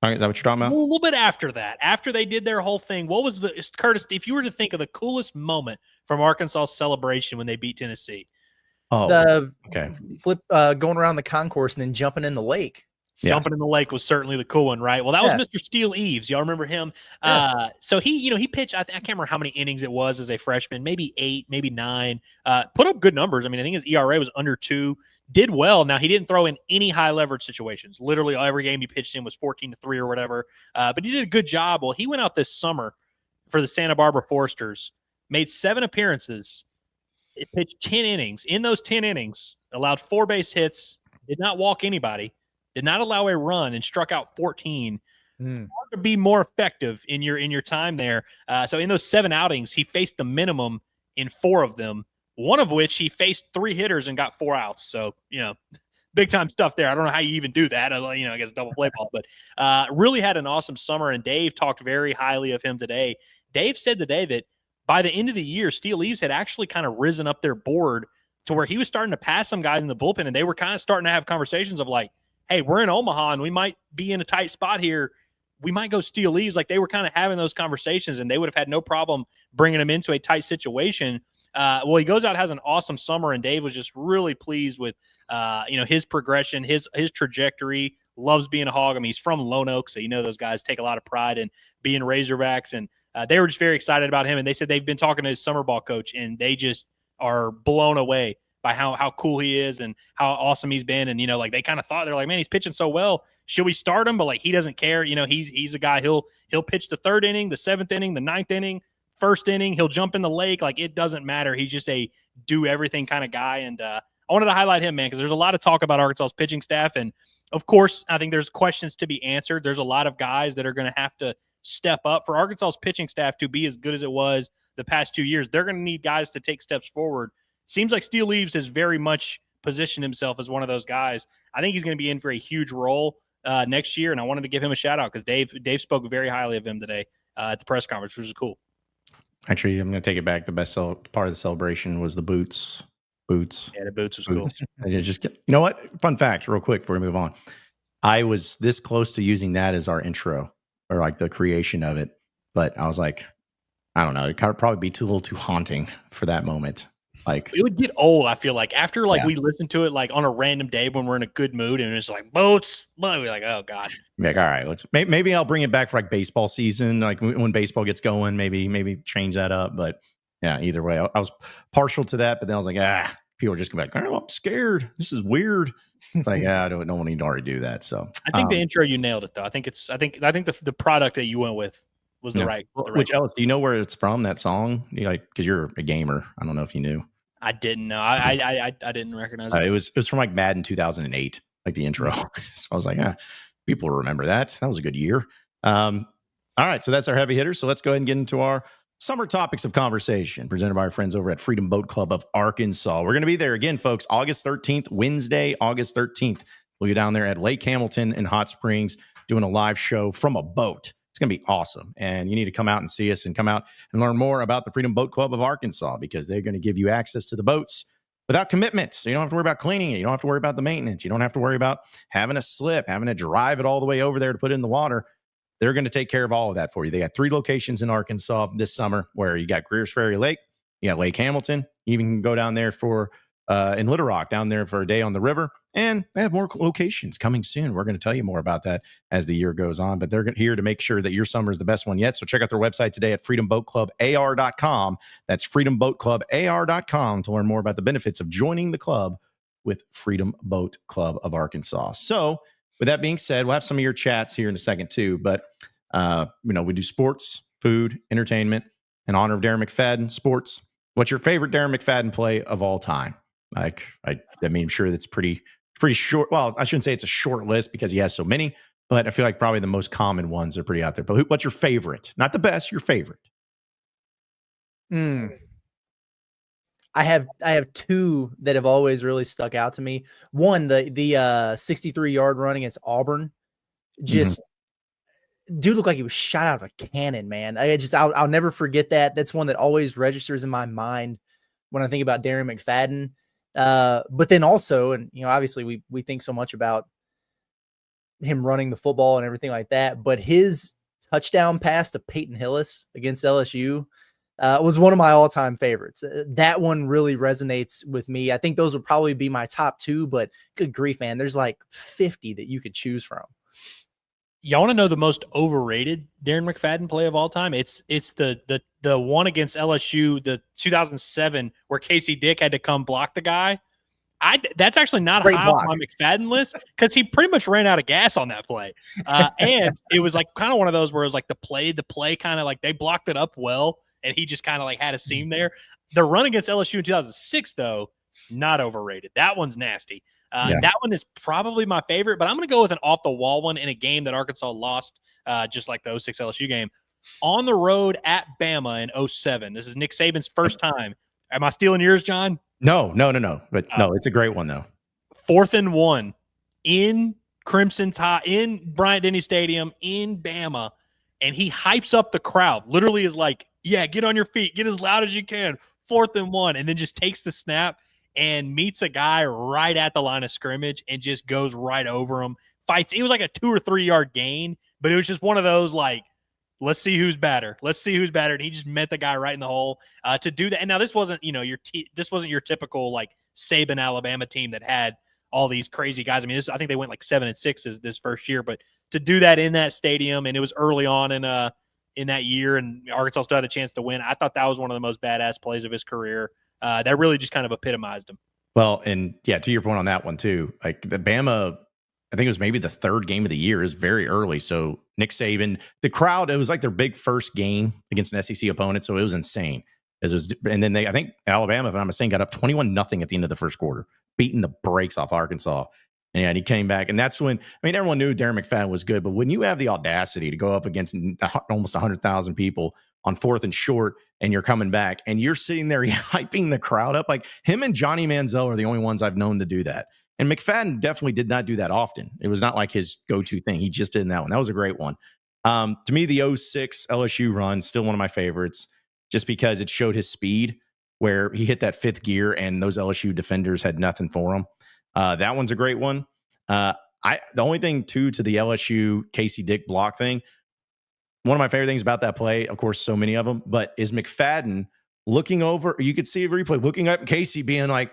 what you're talking about? A little bit after that. After they did their whole thing, what was Curtis, if you were to think of the coolest moment from Arkansas celebration when they beat Tennessee? Oh, The okay. flip going around the concourse and then jumping in the lake. Yeah. Jumping in the lake was certainly the cool one, right? Well, that was Mr. Steele Eves. Y'all remember him? Yeah. So he pitched, I can't remember how many innings it was as a freshman, maybe 8, maybe 9. Put up good numbers. I mean, I think his ERA was under 2. Did well. Now, he didn't throw in any high leverage situations. Literally every game he pitched in was 14-3 or whatever. But he did a good job. Well, he went out this summer for the Santa Barbara Foresters, made 7 appearances. It pitched 10 innings. In those 10 innings, allowed 4 base hits, did not walk anybody, did not allow a run, and struck out 14. Hard to be more effective in your time there. So in those 7 outings, he faced the minimum in 4 of them, one of which he faced 3 hitters and got 4 outs. So, big time stuff there. I don't know how you even do that. I guess double play ball, but really had an awesome summer. And Dave talked very highly of him today. Dave said today that by the end of the year, Steele Eves had actually kind of risen up their board to where he was starting to pass some guys in the bullpen, and they were kind of starting to have conversations of like, hey, we're in Omaha and we might be in a tight spot here. We might go Steele Eves. Like, they were kind of having those conversations, and they would have had no problem bringing him into a tight situation. Well, he goes out, has an awesome summer, and Dave was just really pleased with, his progression, his trajectory. Loves being a Hog. I mean, he's from Lone Oak, so those guys take a lot of pride in being Razorbacks, and they were just very excited about him. And they said they've been talking to his summer ball coach, and they just are blown away by how cool he is and how awesome he's been. And, they kind of thought, they're like, man, he's pitching so well. Should we start him? But like, he doesn't care. He's a guy, he'll pitch the 3rd inning, the 7th inning, the 9th inning, 1st inning, he'll jump in the lake. Like, it doesn't matter. He's just a do everything kind of guy. And I wanted to highlight him, man, because there's a lot of talk about Arkansas's pitching staff. And of course, I think there's questions to be answered. There's a lot of guys that are going to have to step up for Arkansas's pitching staff to be as good as it was the past 2 years. They're going to need guys to take steps forward. Seems like Steele Eves has very much positioned himself as one of those guys. I think he's going to be in for a huge role next year, and I wanted to give him a shout out because Dave spoke very highly of him today at the press conference, which was cool. Actually, I'm going to take it back. The best part of the celebration was the boots. Yeah, the boots was cool. You know what? Fun fact, real quick before we move on. I was this close to using that as our intro, or like the creation of it, but I was like, I don't know. It could probably be a little too haunting for that moment. Like, it would get old, I feel like, after we listen to it like on a random day when we're in a good mood and it's like boats, we're like, oh god. Like, all right, maybe I'll bring it back for like baseball season, like when baseball gets going, maybe change that up. But yeah, either way, I was partial to that, but then I was like, people are just gonna be like, oh, I'm scared. This is weird. Like, I don't need to already do that. So I think the intro, you nailed it though. I think the product that you went with was the right. Which Ellis, do you know where it's from? That song, because you're a gamer. I don't know if you knew. I didn't know. I didn't recognize it. It was from like Madden 2008, like the intro. So I was like, people will remember that. That was a good year. All right, so that's our heavy hitters. So let's go ahead and get into our summer topics of conversation presented by our friends over at Freedom Boat Club of Arkansas. We're going to be there again, folks, August 13th, Wednesday, August 13th. We'll be down there at Lake Hamilton in Hot Springs doing a live show from a boat. It's going to be awesome. And you need to come out and see us and come out and learn more about the Freedom Boat Club of Arkansas, because they're going to give you access to the boats without commitment. So you don't have to worry about cleaning it. You don't have to worry about the maintenance. You don't have to worry about having a slip, having to drive it all the way over there to put it in the water. They're going to take care of all of that for you. They got 3 locations in Arkansas this summer, where you got Greer's Ferry Lake, you got Lake Hamilton. You even can go down there for in Little Rock, down there for a day on the river. And they have more locations coming soon. We're going to tell you more about that as the year goes on, but they're here to make sure that your summer is the best one yet. So check out their website today at freedomboatclubar.com. That's freedomboatclubar.com to learn more about the benefits of joining the club with Freedom Boat Club of Arkansas. So with that being said, we'll have some of your chats here in a second too, but we do sports, food, entertainment, in honor of Darren McFadden. Sports. What's your favorite Darren McFadden play of all time? Like, I mean, I'm sure that's pretty short. Well, I shouldn't say it's a short list because he has so many, but I feel like probably the most common ones are pretty out there. But what's your favorite? Not the best, your favorite. I have 2 that have always really stuck out to me. One, the 63-yard run against Auburn. Just dude looked like he was shot out of a cannon, man. I'll never forget that. That's one that always registers in my mind when I think about Darren McFadden. But then also, and obviously we think so much about him running the football and everything like that, but his touchdown pass to Peyton Hillis against LSU, was one of my all-time favorites. That one really resonates with me. I think those would probably be my top 2, but good grief, man, there's like 50 that you could choose from. Y'all want to know the most overrated Darren McFadden play of all time? It's the one against LSU, the 2007, where Casey Dick had to come block the guy. That's actually not Great high block. on my McFadden list because he pretty much ran out of gas on that play. And it was like kind of one of those where it was like the play kind of like they blocked it up well, and he just kind of like had a seam there. The run against LSU in 2006, though, not overrated. That one's nasty. That one is probably my favorite, but I'm going to go with an off-the-wall one in a game that Arkansas lost, just like the 06 LSU game. On the road at Bama in 07. This is Nick Saban's first time. Am I stealing yours, John? No. But no, it's a great one, though. 4th and 1 in Crimson Tide, in Bryant-Denny Stadium, in Bama, and he hypes up the crowd. Literally is like, yeah, get on your feet, get as loud as you can. 4th and 1, and then just takes the snap and meets a guy right at the line of scrimmage and just goes right over him. Fights. It was like a 2 or 3 yard gain, but it was just one of those like, let's see who's better. Let's see who's better. And he just met the guy right in the hole to do that. And now this wasn't, this wasn't your typical like Saban Alabama team that had all these crazy guys. I mean, I think they went like 7-6 this first year, but to do that in that stadium, and it was early on in that year, and Arkansas still had a chance to win. I thought that was one of the most badass plays of his career. That really just kind of epitomized him. Well, and yeah, to your point on that one too, like the Bama, I think it was maybe the 3rd game of the year. Is very early. So Nick Saban, the crowd, it was like their big first game against an SEC opponent. So it was insane. And then I think Alabama, if I'm not mistaken, got up 21-0 at the end of the first quarter, beating the brakes off Arkansas. And he came back. And that's when, I mean, everyone knew Darren McFadden was good, but when you have the audacity to go up against almost 100,000 people on 4th and short, and you're coming back and you're sitting there hyping the crowd up, like him and Johnny Manziel are the only ones I've known to do that. And McFadden definitely did not do that often. It was not like his go-to thing. He just did that one. That was a great one. To me, the 06 LSU run, still one of my favorites, just because it showed his speed where he hit that 5th gear and those LSU defenders had nothing for him. That one's a great one. The only thing to the LSU Casey Dick block thing, one of my favorite things about that play, of course, so many of them, but is McFadden looking over. You could see a replay, looking up Casey being like,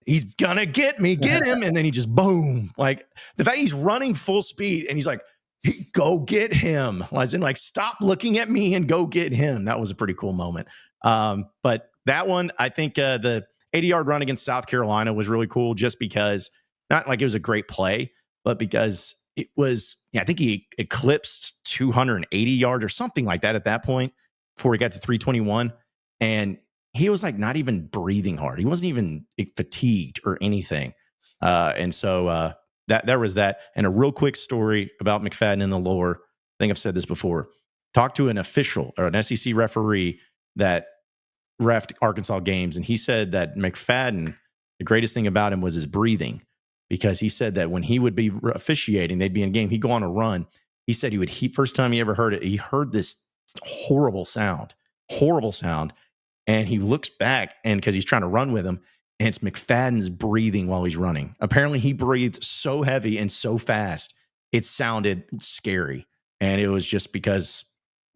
he's gonna get me, get him. And then he just boom. Like the fact he's running full speed and he's like, go get him. As in like, stop looking at me and go get him. That was a pretty cool moment. But that one, I think the 80-yard run against South Carolina was really cool just because, not like it was a great play, but because it was, I think he eclipsed 280 yards or something like that at that point before he got to 321. And he was like not even breathing hard. He wasn't even fatigued or anything. And so there was that. And a real quick story about McFadden in the lore. I think I've said this before. Talked to an official or an SEC referee that reffed Arkansas games. And he said that McFadden, the greatest thing about him was his breathing. Because he said that when he would be officiating, they'd be in game, he'd go on a run. He said first time he ever heard it, he heard this horrible sound. And he looks back, and because he's trying to run with him, and it's McFadden's breathing while he's running. Apparently he breathed so heavy and so fast, it sounded scary. And it was just because,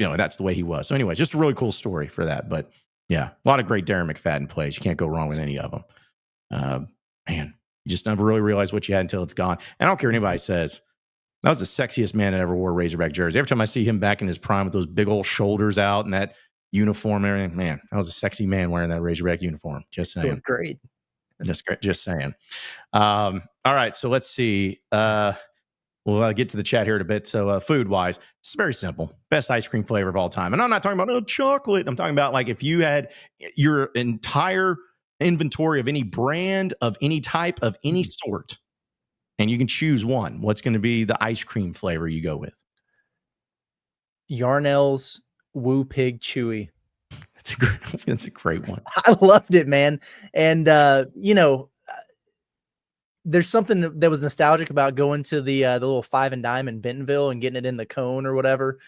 that's the way he was. So anyway, just a really cool story for that. But yeah, a lot of great Darren McFadden plays. You can't go wrong with any of them. Man. You just never really realize what you had until it's gone. And I don't care what anybody says. That was the sexiest man that ever wore a Razorback jersey. Every time I see him back in his prime with those big old shoulders out and that uniform and everything, man, that was a sexy man wearing that Razorback uniform. Just saying. Great. Just saying. All right, so let's see. We'll get to the chat here in a bit. So food-wise, it's very simple. Best ice cream flavor of all time. And I'm not talking about chocolate. I'm talking about like if you had your entire inventory of any brand, of any type, of any sort, and you can choose one, what's going to be the ice cream flavor you go with? Yarnell's Woo Pig Chewy. That's a great one. I loved it, man. And there's something that was nostalgic about going to the little 5 and Dime in Bentonville and getting it in the cone or whatever,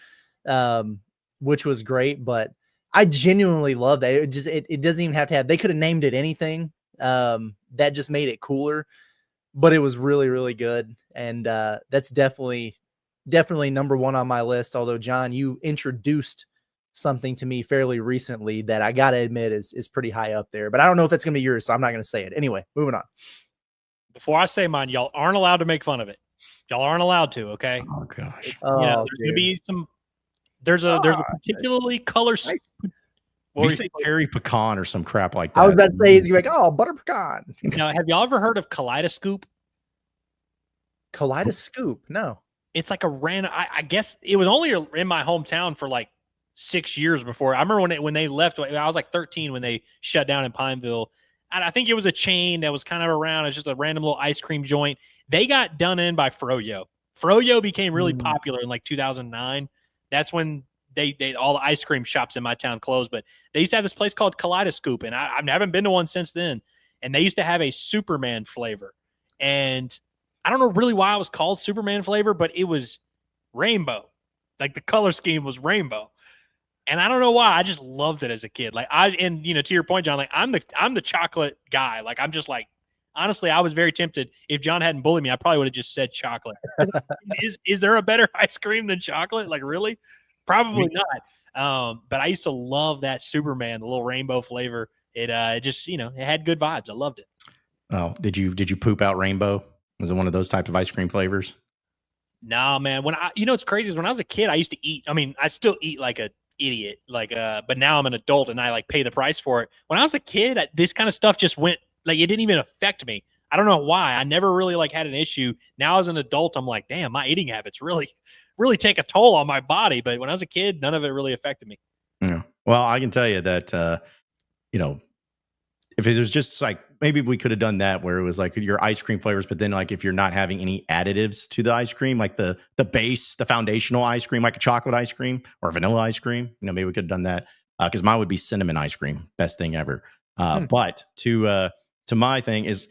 which was great. But I genuinely love that. It doesn't even have to have, they could have named it anything. That just made it cooler, but it was really, really good. And that's definitely number one on my list. Although, John, you introduced something to me fairly recently that I got to admit is pretty high up there. But I don't know if that's going to be yours, so I'm not going to say it. Anyway, moving on. Before I say mine, y'all aren't allowed to make fun of it. Y'all aren't allowed to, okay? Oh gosh. Oh, There's going to be some. There's a particularly color. If you say cherry pecan or some crap like that. I was about to say, he's like, oh, butter pecan. Now, have y'all ever heard of kaleidoscope? Kaleidoscope? No. It's like a random. I guess it was only in my hometown for like 6 years before. I remember when they left. I was like 13 when they shut down in Pineville. And I think it was a chain that was kind of around. It's just a random little ice cream joint. They got done in by Froyo. Froyo became really popular in like 2009. That's when they all the ice cream shops in my town closed. But they used to have this place called Kaleidoscope, and I haven't been to one since then. And they used to have a Superman flavor. And I don't know really why it was called Superman flavor, but it was rainbow. Like the color scheme was rainbow. And I don't know why. I just loved it as a kid. Like and to your point, John, like I'm the chocolate guy. Like I'm just like, honestly, I was very tempted. If John hadn't bullied me, I probably would have just said chocolate. Is there a better ice cream than chocolate? Like really? Probably not. But I used to love that Superman, the little rainbow flavor. It just, it had good vibes. I loved it. Oh, did you poop out rainbow? Was it one of those type of ice cream flavors? Nah, man. When it's crazy is when I was a kid, I used to eat. I mean, I still eat like a idiot, but now I'm an adult and I like pay the price for it. When I was a kid, this kind of stuff just went like, it didn't even affect me. I don't know why. I never really like had an issue. Now as an adult, I'm like, damn, my eating habits really take a toll on my body. But when I was a kid, none of it really affected me. Yeah. Well, I can tell you that, if it was just like, maybe we could have done that where it was like your ice cream flavors, but then like if you're not having any additives to the ice cream, like the base, the foundational ice cream, like a chocolate ice cream or vanilla ice cream, maybe we could have done that. Cause mine would be cinnamon ice cream. Best thing ever. But to my thing is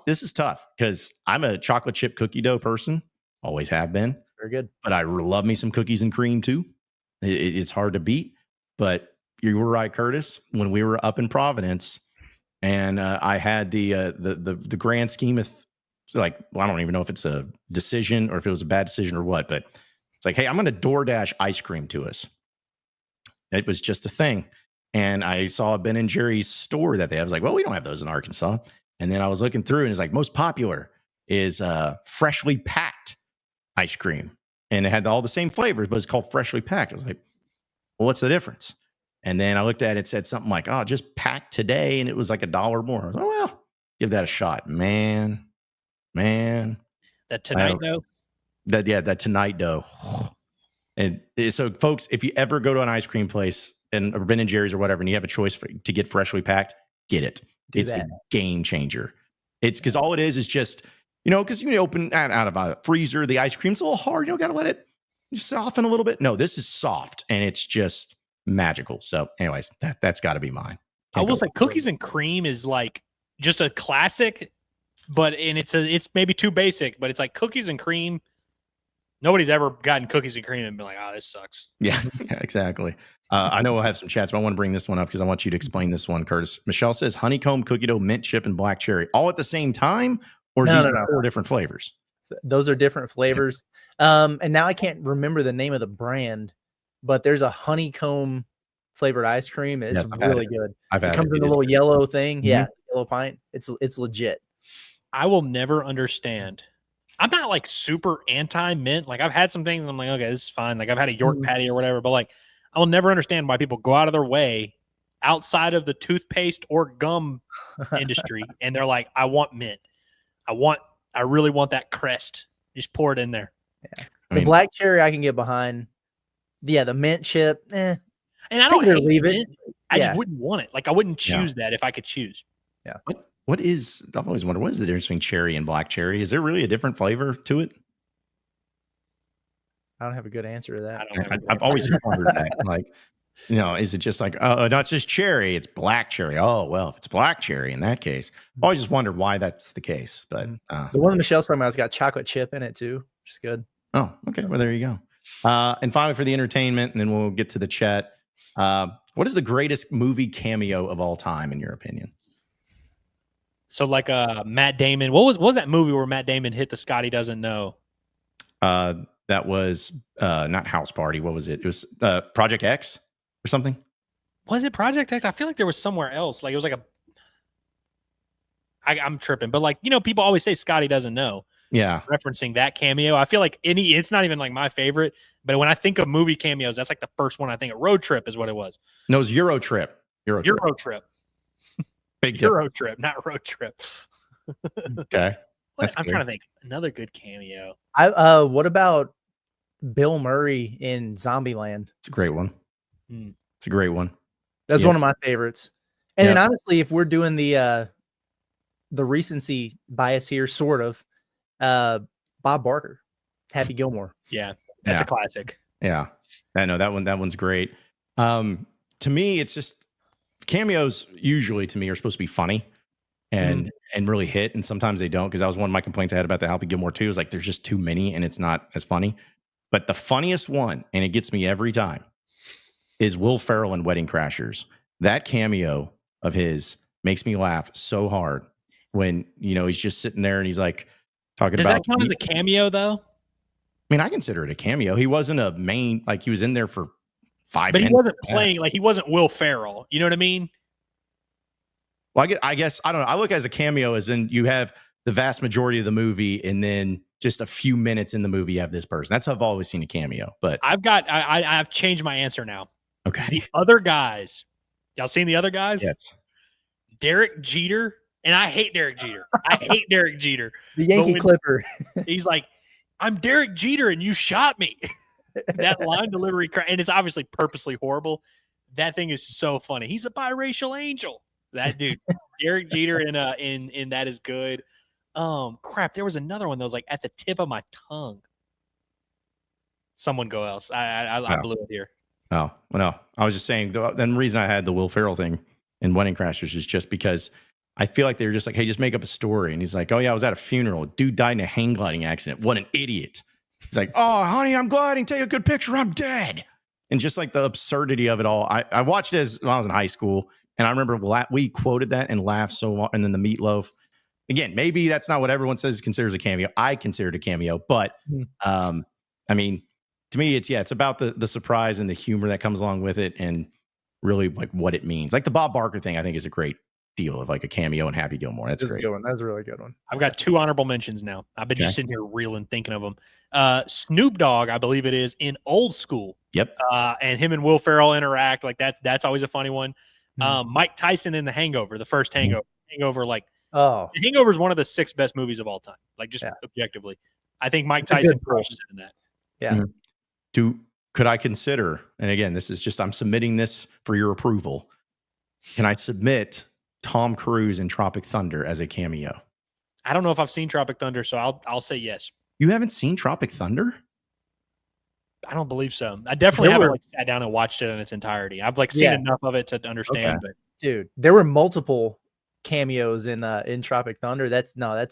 this is tough because I'm a chocolate chip cookie dough person. Always have been. Very good. But I love me some cookies and cream too. It's hard to beat, but you were right, Curtis, when we were up in Providence, and I had the grand scheme of I don't even know if it's a decision or if it was a bad decision or what, but it's like, hey, I'm going to DoorDash ice cream to us. It was just a thing. And I saw a Ben & Jerry's store that they have. I was like, well, we don't have those in Arkansas. And then I was looking through and it's like most popular is freshly packed ice cream. And it had all the same flavors, but it's called freshly packed. I was like, well, what's the difference? And then I looked at it, it said something like, oh, just packed today. And it was like $1 more. I was like, well, give that a shot. Man. That tonight dough? That tonight dough. And so, folks, if you ever go to an ice cream place or Ben & Jerry's or whatever, and you have a choice to get freshly packed, get it. It's a game changer. It's because all it is just, because you open out of a freezer, the ice cream's a little hard. Got to let it soften a little bit. No, this is soft and it's just magical. So anyways, that's got to be mine. I will say cookies and cream is like just a classic, it's maybe too basic, but it's like cookies and cream. Nobody's ever gotten cookies and cream and been like, oh, this sucks. Yeah, exactly. I know we'll have some chats, but I want to bring this one up because I want you to explain this one, Curtis. Michelle says honeycomb, cookie dough, mint chip, and black cherry all at the same time, or is these 4 different flavors? Those are different flavors. And now I can't remember the name of the brand, but there's a honeycomb flavored ice cream. It's really good. It comes in a little yellow thing. Mm-hmm. Yeah, yellow pint. It's legit. I will never understand. I'm not like super anti mint. Like I've had some things and I'm like, okay, this is fine. Like I've had a York patty or whatever, but like I will never understand why people go out of their way outside of the toothpaste or gum industry. And they're like, I want mint. I really want that crest. Just pour it in there. Yeah. The black cherry I can get behind. Yeah, the mint chip. And I don't leave it. I just wouldn't want it. Like I wouldn't choose that if I could choose. Yeah. I've always wondered, what is the difference between cherry and black cherry? Is there really a different flavor to it? I don't have a good answer to that. I've always just wondered that. Like, is it just like, oh, no, it's just cherry. It's black cherry. Oh, well, if it's black cherry in that case, I've always just wondered why that's the case. But the one Michelle's talking about has got chocolate chip in it too, which is good. Oh, okay. Well, there you go. And finally, for the entertainment, and then we'll get to the chat. What is the greatest movie cameo of all time, in your opinion? So, like Matt Damon. What was that movie where Matt Damon hit the Scotty Doesn't Know? That was not House Party. What was it? It was Project X. or something. Was it Project X? I feel like there was somewhere else. Like it was like I'm tripping, but like, people always say Scotty doesn't know. Yeah. Referencing that cameo. I feel like it's not even like my favorite, but when I think of movie cameos, that's like the first one I think of. Road Trip is what it was. No, it was Euro Trip. Euro Trip. Big Euro Trip, not Road Trip. Okay. I'm trying to think. Another good cameo. What about Bill Murray in Zombieland? It's a great one. It's a great one. That's one of my favorites. And then honestly, if we're doing the recency bias here, sort of, Bob Barker, Happy Gilmore. Yeah, that's a classic. Yeah, I know that one. That one's great. To me, it's just cameos. Usually, to me, are supposed to be funny and really hit, and sometimes they don't. Because that was one of my complaints I had about the Happy Gilmore 2. Is like there's just too many, and it's not as funny. But the funniest one, and it gets me every time, is Will Ferrell in Wedding Crashers. That cameo of his makes me laugh so hard when he's just sitting there and he's like talking about. Does that count as a cameo though? I mean, I consider it a cameo. He wasn't a main, like he was in there for 5 but minutes. He wasn't playing, like he wasn't Will Ferrell. You know what I mean? Well, I guess I don't know. I look as a cameo as in you have the vast majority of the movie, and then just a few minutes in the movie you have this person. That's how I've always seen a cameo. But I've changed my answer now. Okay. The other guys, y'all seen the other guys? Yes. Derek Jeter, and I hate Derek Jeter. I hate Derek Jeter. The Yankee Clipper. He's like, I'm Derek Jeter, and you shot me. That line delivery, and it's obviously purposely horrible. That thing is so funny. He's a biracial angel. That dude, Derek Jeter in That Is Good. Crap, there was another one that was like at the tip of my tongue. Someone go else. I blew it here. Oh, well, no. I was just saying, the reason I had the Will Ferrell thing in Wedding Crashers is just because I feel like they were just like, hey, just make up a story. And he's like, oh, yeah, I was at a funeral. Dude died in a hang gliding accident. What an idiot. He's like, oh, honey, I'm gliding. Take a good picture. I'm dead. And just like the absurdity of it all. I watched it when I was in high school. And I remember we quoted that and laughed so much. And then the meatloaf. Again, maybe that's not what everyone says considers a cameo. I consider it a cameo. But, I mean, to me, it's about the surprise and the humor that comes along with it and really like what it means. Like the Bob Barker thing, I think is a great deal of like a cameo in Happy Gilmore. That's great. A good one. That's a really good one. I've got 2 honorable mentions now. I've been just sitting here reeling, thinking of them. Snoop Dogg, I believe it is, in Old School. Yep. And him and Will Ferrell interact. Like that's always a funny one. Mike Tyson in The Hangover, the first Hangover. Hangover, like, The Hangover is one of the 6 best movies of all time. Like, just objectively. I think Mike Tyson crushes it in that. Yeah. Could I consider, and again, this is just, I'm submitting this for your approval. Can I submit Tom Cruise in Tropic Thunder as a cameo? I don't know if I've seen Tropic Thunder, so I'll say yes. You haven't seen Tropic Thunder? I don't believe so. I definitely haven't like sat down and watched it in its entirety. I've like seen enough of it to understand. But dude, there were multiple cameos in Tropic Thunder. That's a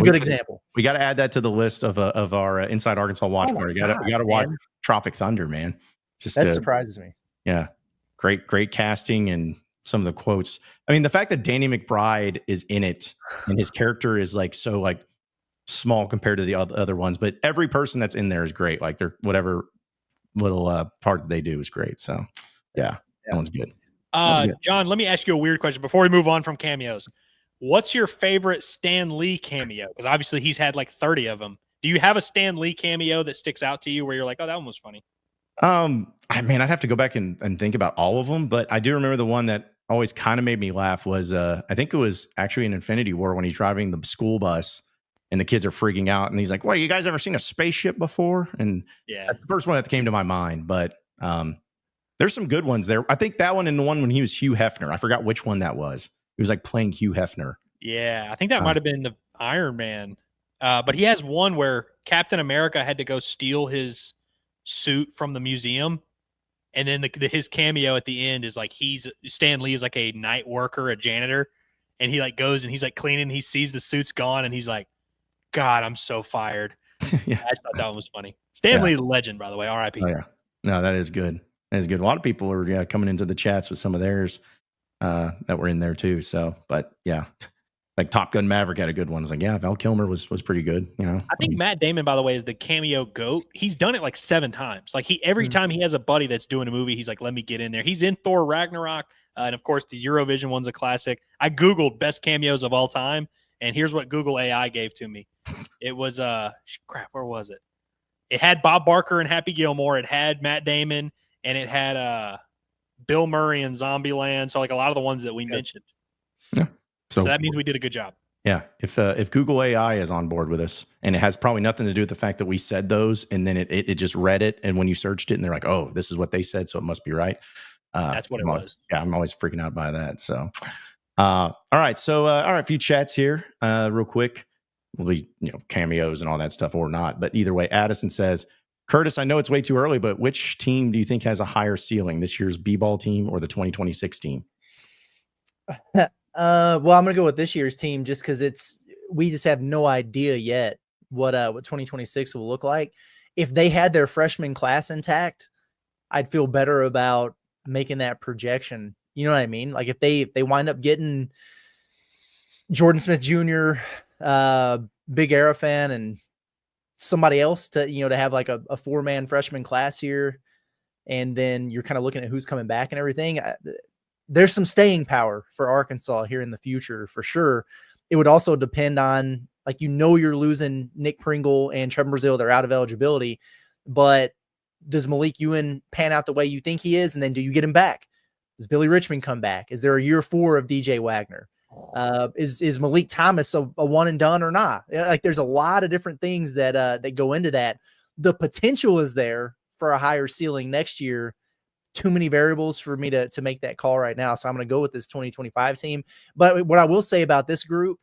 good example. We got to add that to the list of our Inside Arkansas watch party. We got to watch Tropic Thunder, man. Just that surprises me. Yeah, great casting and some of the quotes. I mean, the fact that Danny McBride is in it and his character is like so like small compared to the other ones, but every person that's in there is great. Like they're whatever little part that they do is great. So that one's good. John, let me ask you a weird question before we move on from cameos. What's your favorite Stan Lee cameo? Because obviously he's had like 30 of them. Do you have a Stan Lee cameo that sticks out to you where you're like, oh, that one was funny? I'd have to go back and think about all of them, but I do remember the one that always kind of made me laugh was I think it was actually in Infinity War when he's driving the school bus and the kids are freaking out and he's like, "Well, you guys ever seen a spaceship before?" And that's the first one that came to my mind. But there's some good ones there. I think that one and the one when he was Hugh Hefner. I forgot which one that was. He was like playing Hugh Hefner. Yeah, I think that might have been the Iron Man. But he has one where Captain America had to go steal his suit from the museum. And then his cameo at the end is like Stan Lee is like a night worker, a janitor. And he like goes and he's like cleaning. He sees the suit's gone and he's like, God, I'm so fired. I thought that one was funny. Stan Lee, legend, by the way. R.I.P. Oh, yeah. No, that is good. That is good. A lot of people are coming into the chats with some of theirs that were in there too. So, but yeah, Like Top Gun Maverick had a good one. I was like, yeah, Val Kilmer was pretty good. You know, I think Matt Damon, by the way, is the cameo GOAT. He's done it like 7 times. Like every time he has a buddy that's doing a movie, he's like, let me get in there. He's in Thor Ragnarok. And of course, the Eurovision one's a classic. I Googled best cameos of all time. And here's what Google AI gave to me. It was, crap, where was it? It had Bob Barker and Happy Gilmore. It had Matt Damon. And it had Bill Murray in Zombieland. So like a lot of the ones that we mentioned. Yeah. So that means we did a good job. Yeah, if Google AI is on board with us, and it has probably nothing to do with the fact that we said those, and then it just read it, and when you searched it, and they're like, oh, this is what they said, so it must be right. That's what it was. Yeah, I'm always freaking out by that. So, all right, a few chats here, real quick. Will be cameos and all that stuff or not, but either way, Addison says, Curtis, I know it's way too early, but which team do you think has a higher ceiling, this year's B-ball team or the 2026 team? Well, I'm gonna go with this year's team just because we just have no idea yet what 2026 will look like. If they had their freshman class intact, I'd feel better about making that projection. You know what I mean? Like if they wind up getting Jordan Smith Jr., Big Arafan, and somebody else to have like a 4-man freshman class here, and then you're kind of looking at who's coming back and everything. There's some staying power for Arkansas here in the future for sure. It would also depend on you're losing Nick Pringle and Trevor Brazile. They're out of eligibility, but does Malik Ewan pan out the way you think he is? And then do you get him back? Does Billy Richmond come back? Is there a year 4 of DJ Wagner? Is Malik Thomas a one and done or not? Like there's a lot of different things that go into that. The potential is there for a higher ceiling next year. Too many variables for me to make that call right now. So I'm going to go with this 2025 team. But what I will say about this group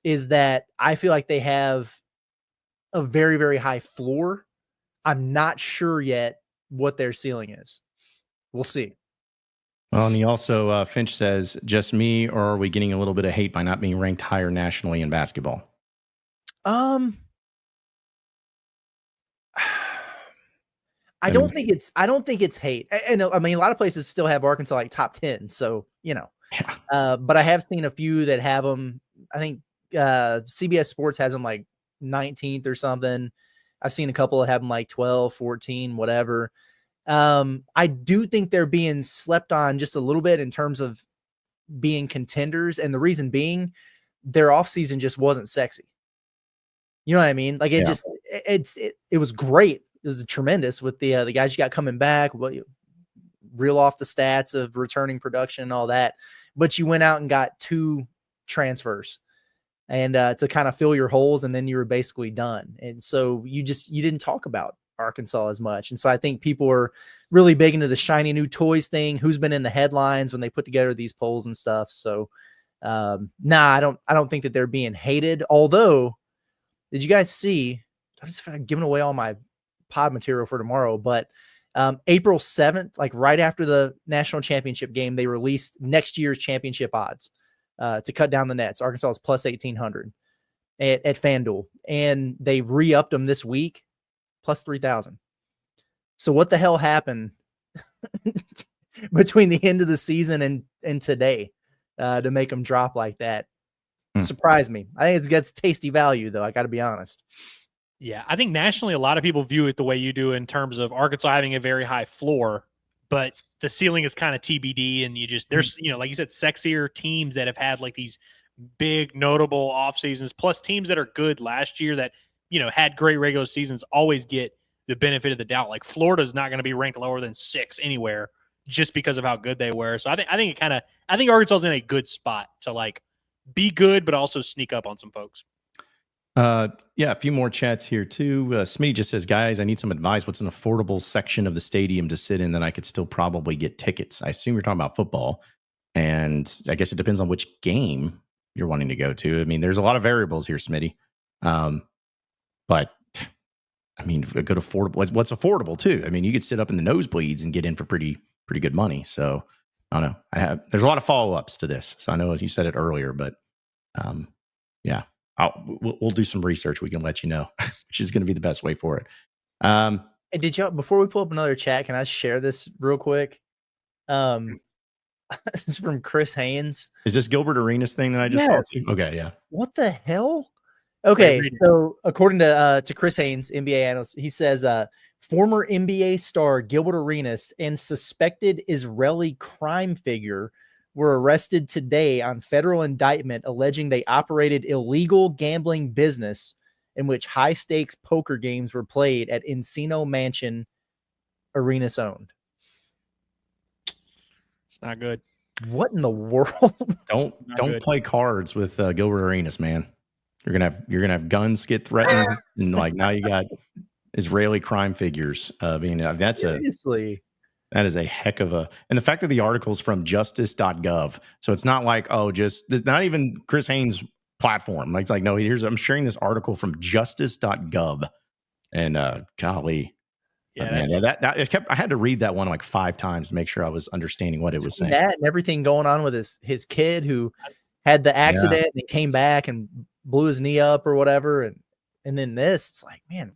is that I feel like they have a very, very high floor. I'm not sure yet what their ceiling is. We'll see. Well, and he also, Finch says, just me, or are we getting a little bit of hate by not being ranked higher nationally in basketball? I don't think it's hate. And I mean, a lot of places still have Arkansas like top 10. So, but I have seen a few that have them. I think CBS Sports has them like 19th or something. I've seen a couple that have them like 12, 14, whatever. I do think they're being slept on just a little bit in terms of being contenders. And the reason being their offseason just wasn't sexy. You know what I mean? Like it was great. It was tremendous with the guys you got coming back. Well, you reel off the stats of returning production and all that, but you went out and got 2 transfers and to kind of fill your holes, and then you were basically done. And so you didn't talk about Arkansas as much. And so I think people are really big into the shiny new toys thing. Who's been in the headlines when they put together these polls and stuff. So I don't think that they're being hated. Although, did you guys see? I'm just giving away all my pod material for tomorrow, but April 7th, like right after the national championship game, they released next year's championship odds to cut down the nets. Arkansas is plus 1,800 at FanDuel, and they re-upped them this week plus 3,000. So what the hell happened between the end of the season and today to make them drop like that? Surprised me. I think it's tasty value though. I got to be honest. Yeah, I think nationally, a lot of people view it the way you do in terms of Arkansas having a very high floor, but the ceiling is kind of TBD. And there's, like you said, sexier teams that have had like these big notable off seasons, plus teams that are good last year that, had great regular seasons always get the benefit of the doubt. Like Florida's not going to be ranked lower than 6 anywhere just because of how good they were. So I think Arkansas is in a good spot to like be good, but also sneak up on some folks. A few more chats here too. Smitty just says, guys, I need some advice. What's an affordable section of the stadium to sit in that I could still probably get tickets? I assume you're talking about football, and I guess it depends on which game you're wanting to go to. I mean, there's a lot of variables here, Smitty. But I mean, a good affordable, what's affordable too? I mean, you could sit up in the nosebleeds and get in for pretty good money. So I don't know. There's a lot of follow-ups to this. So I know you said it earlier, but yeah. We'll do some research. We can let you know, which is going to be the best way for it. And did y'all, before we pull up another chat, can I share this real quick? This is from Chris Haynes. Is this Gilbert Arenas thing that I just saw? Too? Okay, yeah. What the hell? Okay, so according to Chris Haynes, NBA analyst, he says former NBA star Gilbert Arenas and suspected Israeli crime figure were arrested today on federal indictment alleging they operated illegal gambling business in which high-stakes poker games were played at Encino Mansion Arenas owned. It's not good. What in the world? Don't play cards with Gilbert Arenas, man. You're gonna have guns get threatened, and like now you got Israeli crime figures being Seriously. That is a heck of a, and the fact that the article's from justice.gov, so it's not like not even Chris Haynes' platform. Like, it's like, no, I'm sharing this article from justice.gov, and golly, yeah, I had to read that one like 5 times to make sure I was understanding what it was saying. That and everything going on with his kid who had the accident and he came back and blew his knee up or whatever, and then this, it's like, man,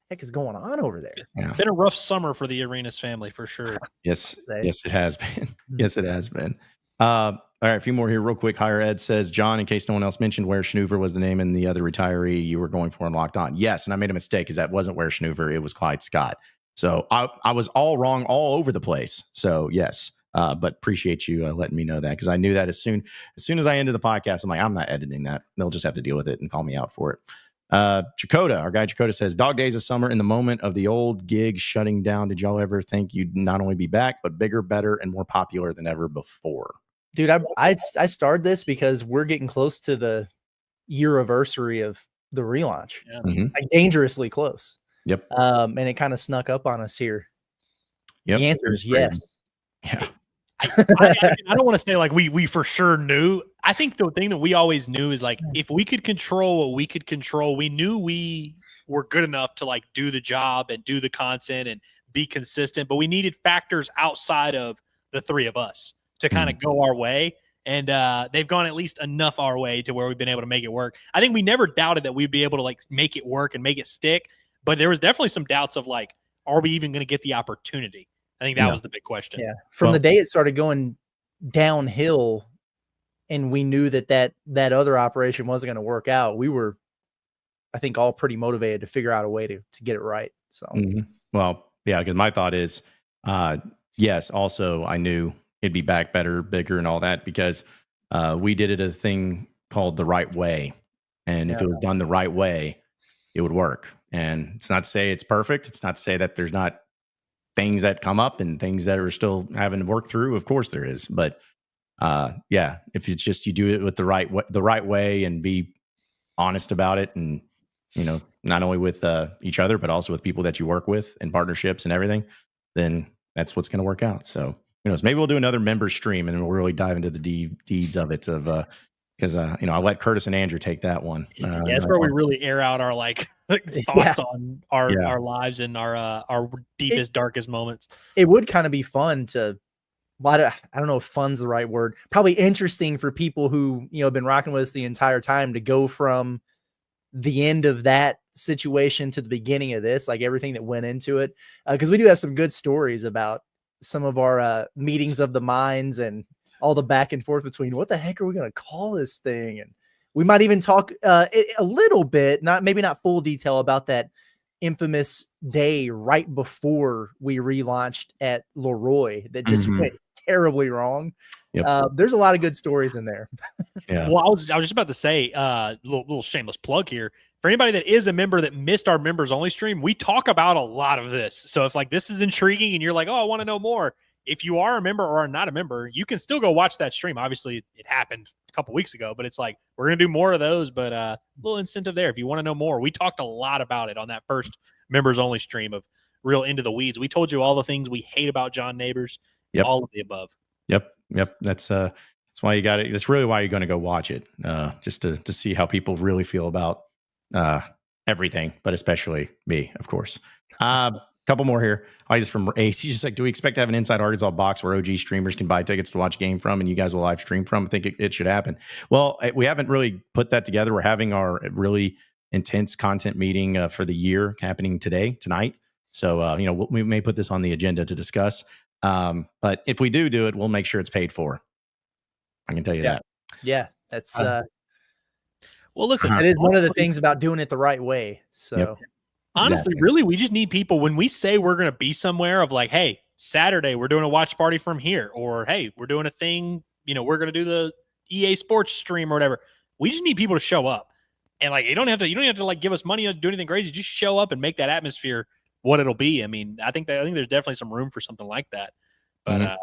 heck is going on over there? Yeah. Been a rough summer for the Arenas family for sure. Yes, it has been. Yes, it has been. All right, a few more here real quick. Higher Ed says, John, in case no one else mentioned, Ware Schnoover was the name and the other retiree you were going for and Locked On. Yes, and I made a mistake because that wasn't Ware Schnoover. It was Clyde Scott. So I was all wrong all over the place. So yes, but appreciate you letting me know that, because I knew that as soon as I ended the podcast, I'm like, I'm not editing that. They'll just have to deal with it and call me out for it. Chakota, our guy Chakota says, dog days of summer in the moment of the old gig shutting down. Did y'all ever think you'd not only be back, but bigger, better, and more popular than ever before? Dude, I started this because we're getting close to the year anniversary of the relaunch. Yeah. Mm-hmm. Like dangerously close. Yep. And it kind of snuck up on us here. Yep. The answer is yes. Yeah. I don't want to say like we for sure knew. I think the thing that we always knew is like, if we could control what we could control, we knew we were good enough to like do the job and do the content and be consistent, but we needed factors outside of the three of us to kind of go our way. And they've gone at least enough our way to where we've been able to make it work. I think we never doubted that we'd be able to like make it work and make it stick, but there was definitely some doubts of like, are we even going to get the opportunity? I think that was the big question. Yeah. From the day it started going downhill and we knew that other operation wasn't going to work out, we were, I think, all pretty motivated to figure out a way to get it right. So, well, yeah, because my thought is, yes, also I knew it'd be back better, bigger, and all that, because we did it a thing called the right way. And if it was done the right way, it would work. And it's not to say it's perfect. It's not to say that there's not things that come up and things that are still having to work through. Of course there is. But yeah, if it's just you do it with the right way and be honest about it, and not only with each other, but also with people that you work with and partnerships and everything, then that's what's going to work out. So who knows? Maybe we'll do another member stream and we'll really dive into the deeds of it. Because I let Curtis and Andrew take that one. Yeah, that's where we really air out our thoughts on our lives and our deepest, darkest moments. It would kind of be fun to, I don't know if fun's the right word. Probably interesting for people who have been rocking with us the entire time to go from the end of that situation to the beginning of this, like everything that went into it. Because we do have some good stories about some of our meetings of the minds and all the back and forth between what the heck are we going to call this thing? And we might even talk a little bit, maybe not full detail, about that infamous day right before we relaunched at Leroy that just went terribly wrong. Yep. There's a lot of good stories in there. Yeah. Well, I was just about to say, little shameless plug here. For anybody that is a member that missed our members only stream, we talk about a lot of this. So if like this is intriguing and you're like, oh, I want to know more, if you are a member or are not a member, you can still go watch that stream. Obviously, it happened a couple weeks ago, but it's like we're going to do more of those, but a little incentive there if you want to know more. We talked a lot about it on that first members-only stream of real into the weeds. We told you all the things we hate about John Neighbors, all of the above. Yep. That's why you got it. That's really why you're going to go watch it, just to see how people really feel about everything, but especially me, of course. Couple more here. This from Ace. He's just like, do we expect to have an Inside Arkansas box where OG streamers can buy tickets to watch a game from and you guys will live stream from? I think it should happen. Well, we haven't really put that together. We're having our really intense content meeting for the year happening tonight. So, we may put this on the agenda to discuss. But if we do it, we'll make sure it's paid for. I can tell you that. Yeah, that's well, listen, it is one of the things about doing it the right way. So honestly, really, we just need people when we say we're going to be somewhere of like, hey, Saturday, we're doing a watch party from here, or hey, we're doing a thing, we're going to do the EA Sports stream or whatever. We just need people to show up. And like, you don't have to like give us money or do anything crazy. Just show up and make that atmosphere what it'll be. I mean, I think there's definitely some room for something like that. But I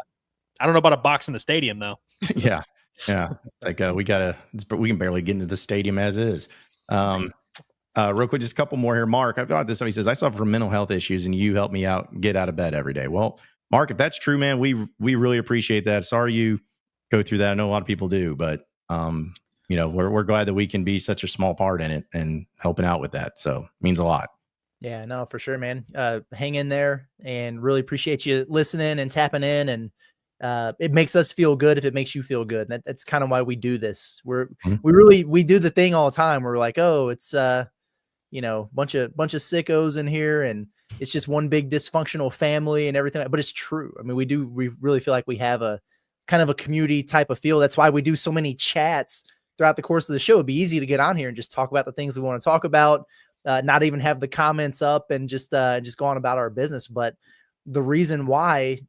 don't know about a box in the stadium though. Yeah. It's like we can barely get into the stadium as is. Real quick, just a couple more here. Mark, I've got this. He says, I suffer from mental health issues and you help me out get out of bed every day. Well, Mark, if that's true, man, we really appreciate that. Sorry you go through that. I know a lot of people do, but we're glad that we can be such a small part in it and helping out with that. So it means a lot. Yeah, no, for sure, man. Hang in there and really appreciate you listening and tapping in. And it makes us feel good if it makes you feel good. And that's kind of why we do this. We do the thing all the time. We're like, oh, it's bunch of sickos in here and it's just one big dysfunctional family and everything. But it's true. I mean, we really feel like we have a kind of a community type of feel. That's why we do so many chats throughout the course of the show. It'd be easy to get on here and just talk about the things we want to talk about, not even have the comments up and just go on about our business. But the reason why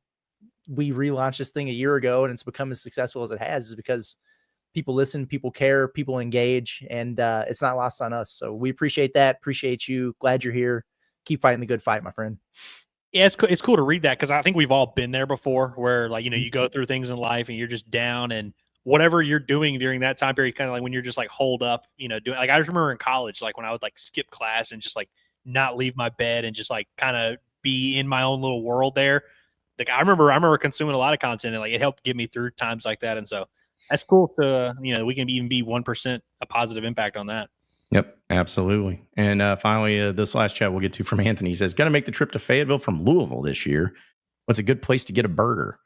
we relaunched this thing a year ago and it's become as successful as it has is because people listen, people care, people engage, and it's not lost on us. So we appreciate that. Appreciate you. Glad you're here. Keep fighting the good fight, my friend. Yeah, it's cool to read that because I think we've all been there before where like, you go through things in life and you're just down and whatever you're doing during that time period, kind of like when you're just like holed up, doing like I remember in college, like when I would like skip class and just like not leave my bed and just like kind of be in my own little world there. Like I remember consuming a lot of content and like it helped get me through times like that. And so that's cool to, we can even be 1% a positive impact on that. Yep, absolutely. And finally, this last chat we'll get to from Anthony. He says, going to make the trip to Fayetteville from Louisville this year. What's a good place to get a burger?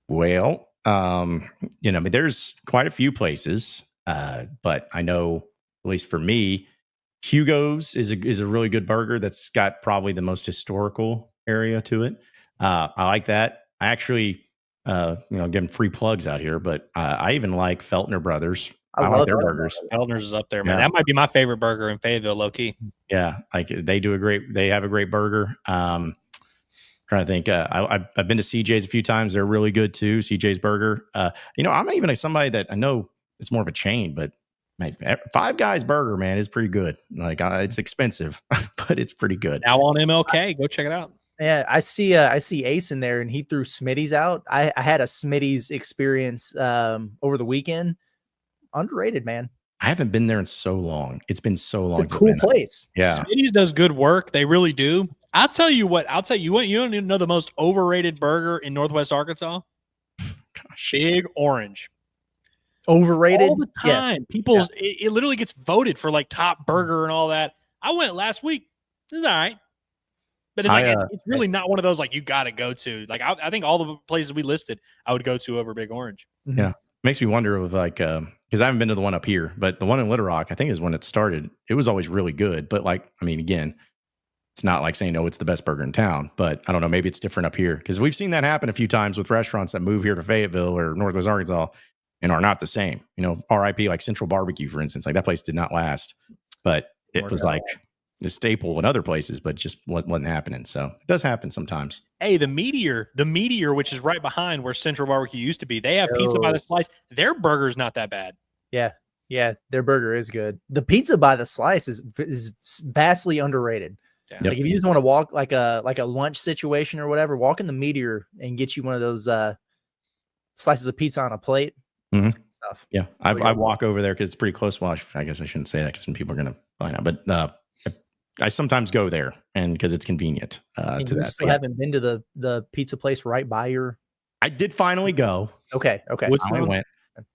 Well, there's quite a few places, but I know, at least for me, Hugo's is a really good burger that's got probably the most historical area to it. I like that. I actually, giving free plugs out here, but I even like Feltner Brothers. I like their burgers. Feltner's is up there, man. Yeah. That might be my favorite burger in Fayetteville, low key. Yeah, like they have a great burger. Trying to think. I've been to CJ's a few times. They're really good too. CJ's burger. I'm even somebody that I know it's more of a chain, but Five Guys burger, man, is pretty good. Like it's expensive, but it's pretty good. Now on MLK, go check it out. Yeah, I see Ace in there, and he threw Smitty's out. I had a Smitty's experience over the weekend. Underrated, man. I haven't been there in so long. It's been so long. It's a cool place. Yeah, Smitty's does good work. They really do. I'll tell you what. You don't even know the most overrated burger in Northwest Arkansas? Gosh. Big Orange. Overrated all the time. Yeah. It literally gets voted for like top burger and all that. I went last week. It's all right. But it's it's really not one of those like you got to go to. Like I think all the places we listed, I would go to over Big Orange. Yeah, makes me wonder of like because I haven't been to the one up here, but the one in Little Rock, I think is when it started. It was always really good, but like I mean, again, it's not like saying it's the best burger in town. But I don't know, maybe it's different up here because we've seen that happen a few times with restaurants that move here to Fayetteville or Northwest Arkansas and are not the same. RIP like Central Barbecue, for instance, like that place did not last, but it was like a staple in other places, but just wasn't happening. So it does happen sometimes. Hey, the Meteor, which is right behind where Central Barbecue used to be, they have pizza by the slice. Their burger's not that bad. Yeah, their burger is good. The pizza by the slice is vastly underrated. Yeah. Like if you just want to walk like a lunch situation or whatever, walk in the Meteor and get you one of those slices of pizza on a plate. Mm-hmm. Stuff. Yeah, I walk over there because it's pretty close. Well, I guess I shouldn't say that because some people are going to find out. But I sometimes go there and because it's convenient to that. Still haven't been to the pizza place right by your. I did finally go. Okay. I went.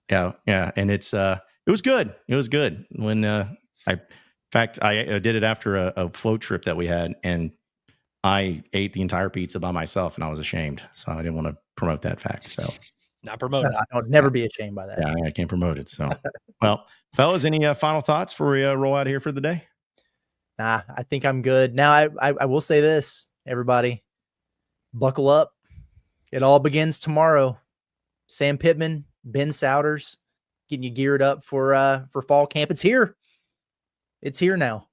Yeah, and it was good. It was good when in fact I did it after a float trip that we had, and I ate the entire pizza by myself, and I was ashamed. So I didn't want to promote that fact. So. Not promoted. I would never be ashamed by that. Yeah, I can't promote it. So, well, fellas, any final thoughts before we roll out of here for the day? Nah, I think I'm good. Now, I will say this, everybody, buckle up. It all begins tomorrow. Sam Pittman, Ben Souders, getting you geared up for fall camp. It's here. It's here now.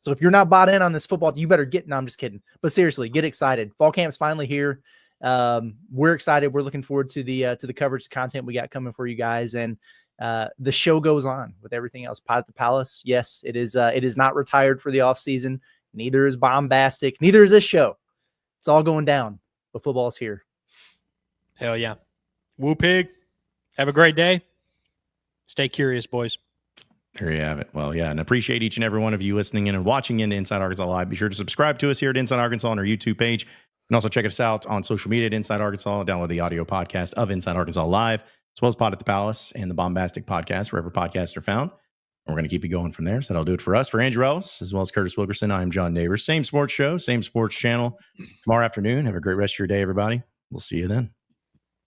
So if you're not bought in on this football, you better get. No, I'm just kidding. But seriously, get excited. Fall camp's finally here. We're excited. We're looking forward to the coverage, the content we got coming for you guys, and the show goes on with everything else. Pod at the Palace. Yes, it is. It is not retired for the off season. Neither is Bombastic. Neither is this show. It's all going down. But football's here. Hell yeah. Woo pig. Have a great day. Stay curious, boys. There you have it. Well, yeah, and appreciate each and every one of you listening in and watching into Inside Arkansas Live. Be sure to subscribe to us here at Inside Arkansas on our YouTube page. And also check us out on social media at Inside Arkansas. Download the audio podcast of Inside Arkansas Live, as well as Pod at the Palace and the Bombastic podcast, wherever podcasts are found. And we're going to keep it going from there. So that'll do it for us. For Andrew Ellis, as well as Curtis Wilkerson, I am John Neighbors. Same sports show, same sports channel tomorrow afternoon. Have a great rest of your day, everybody. We'll see you then.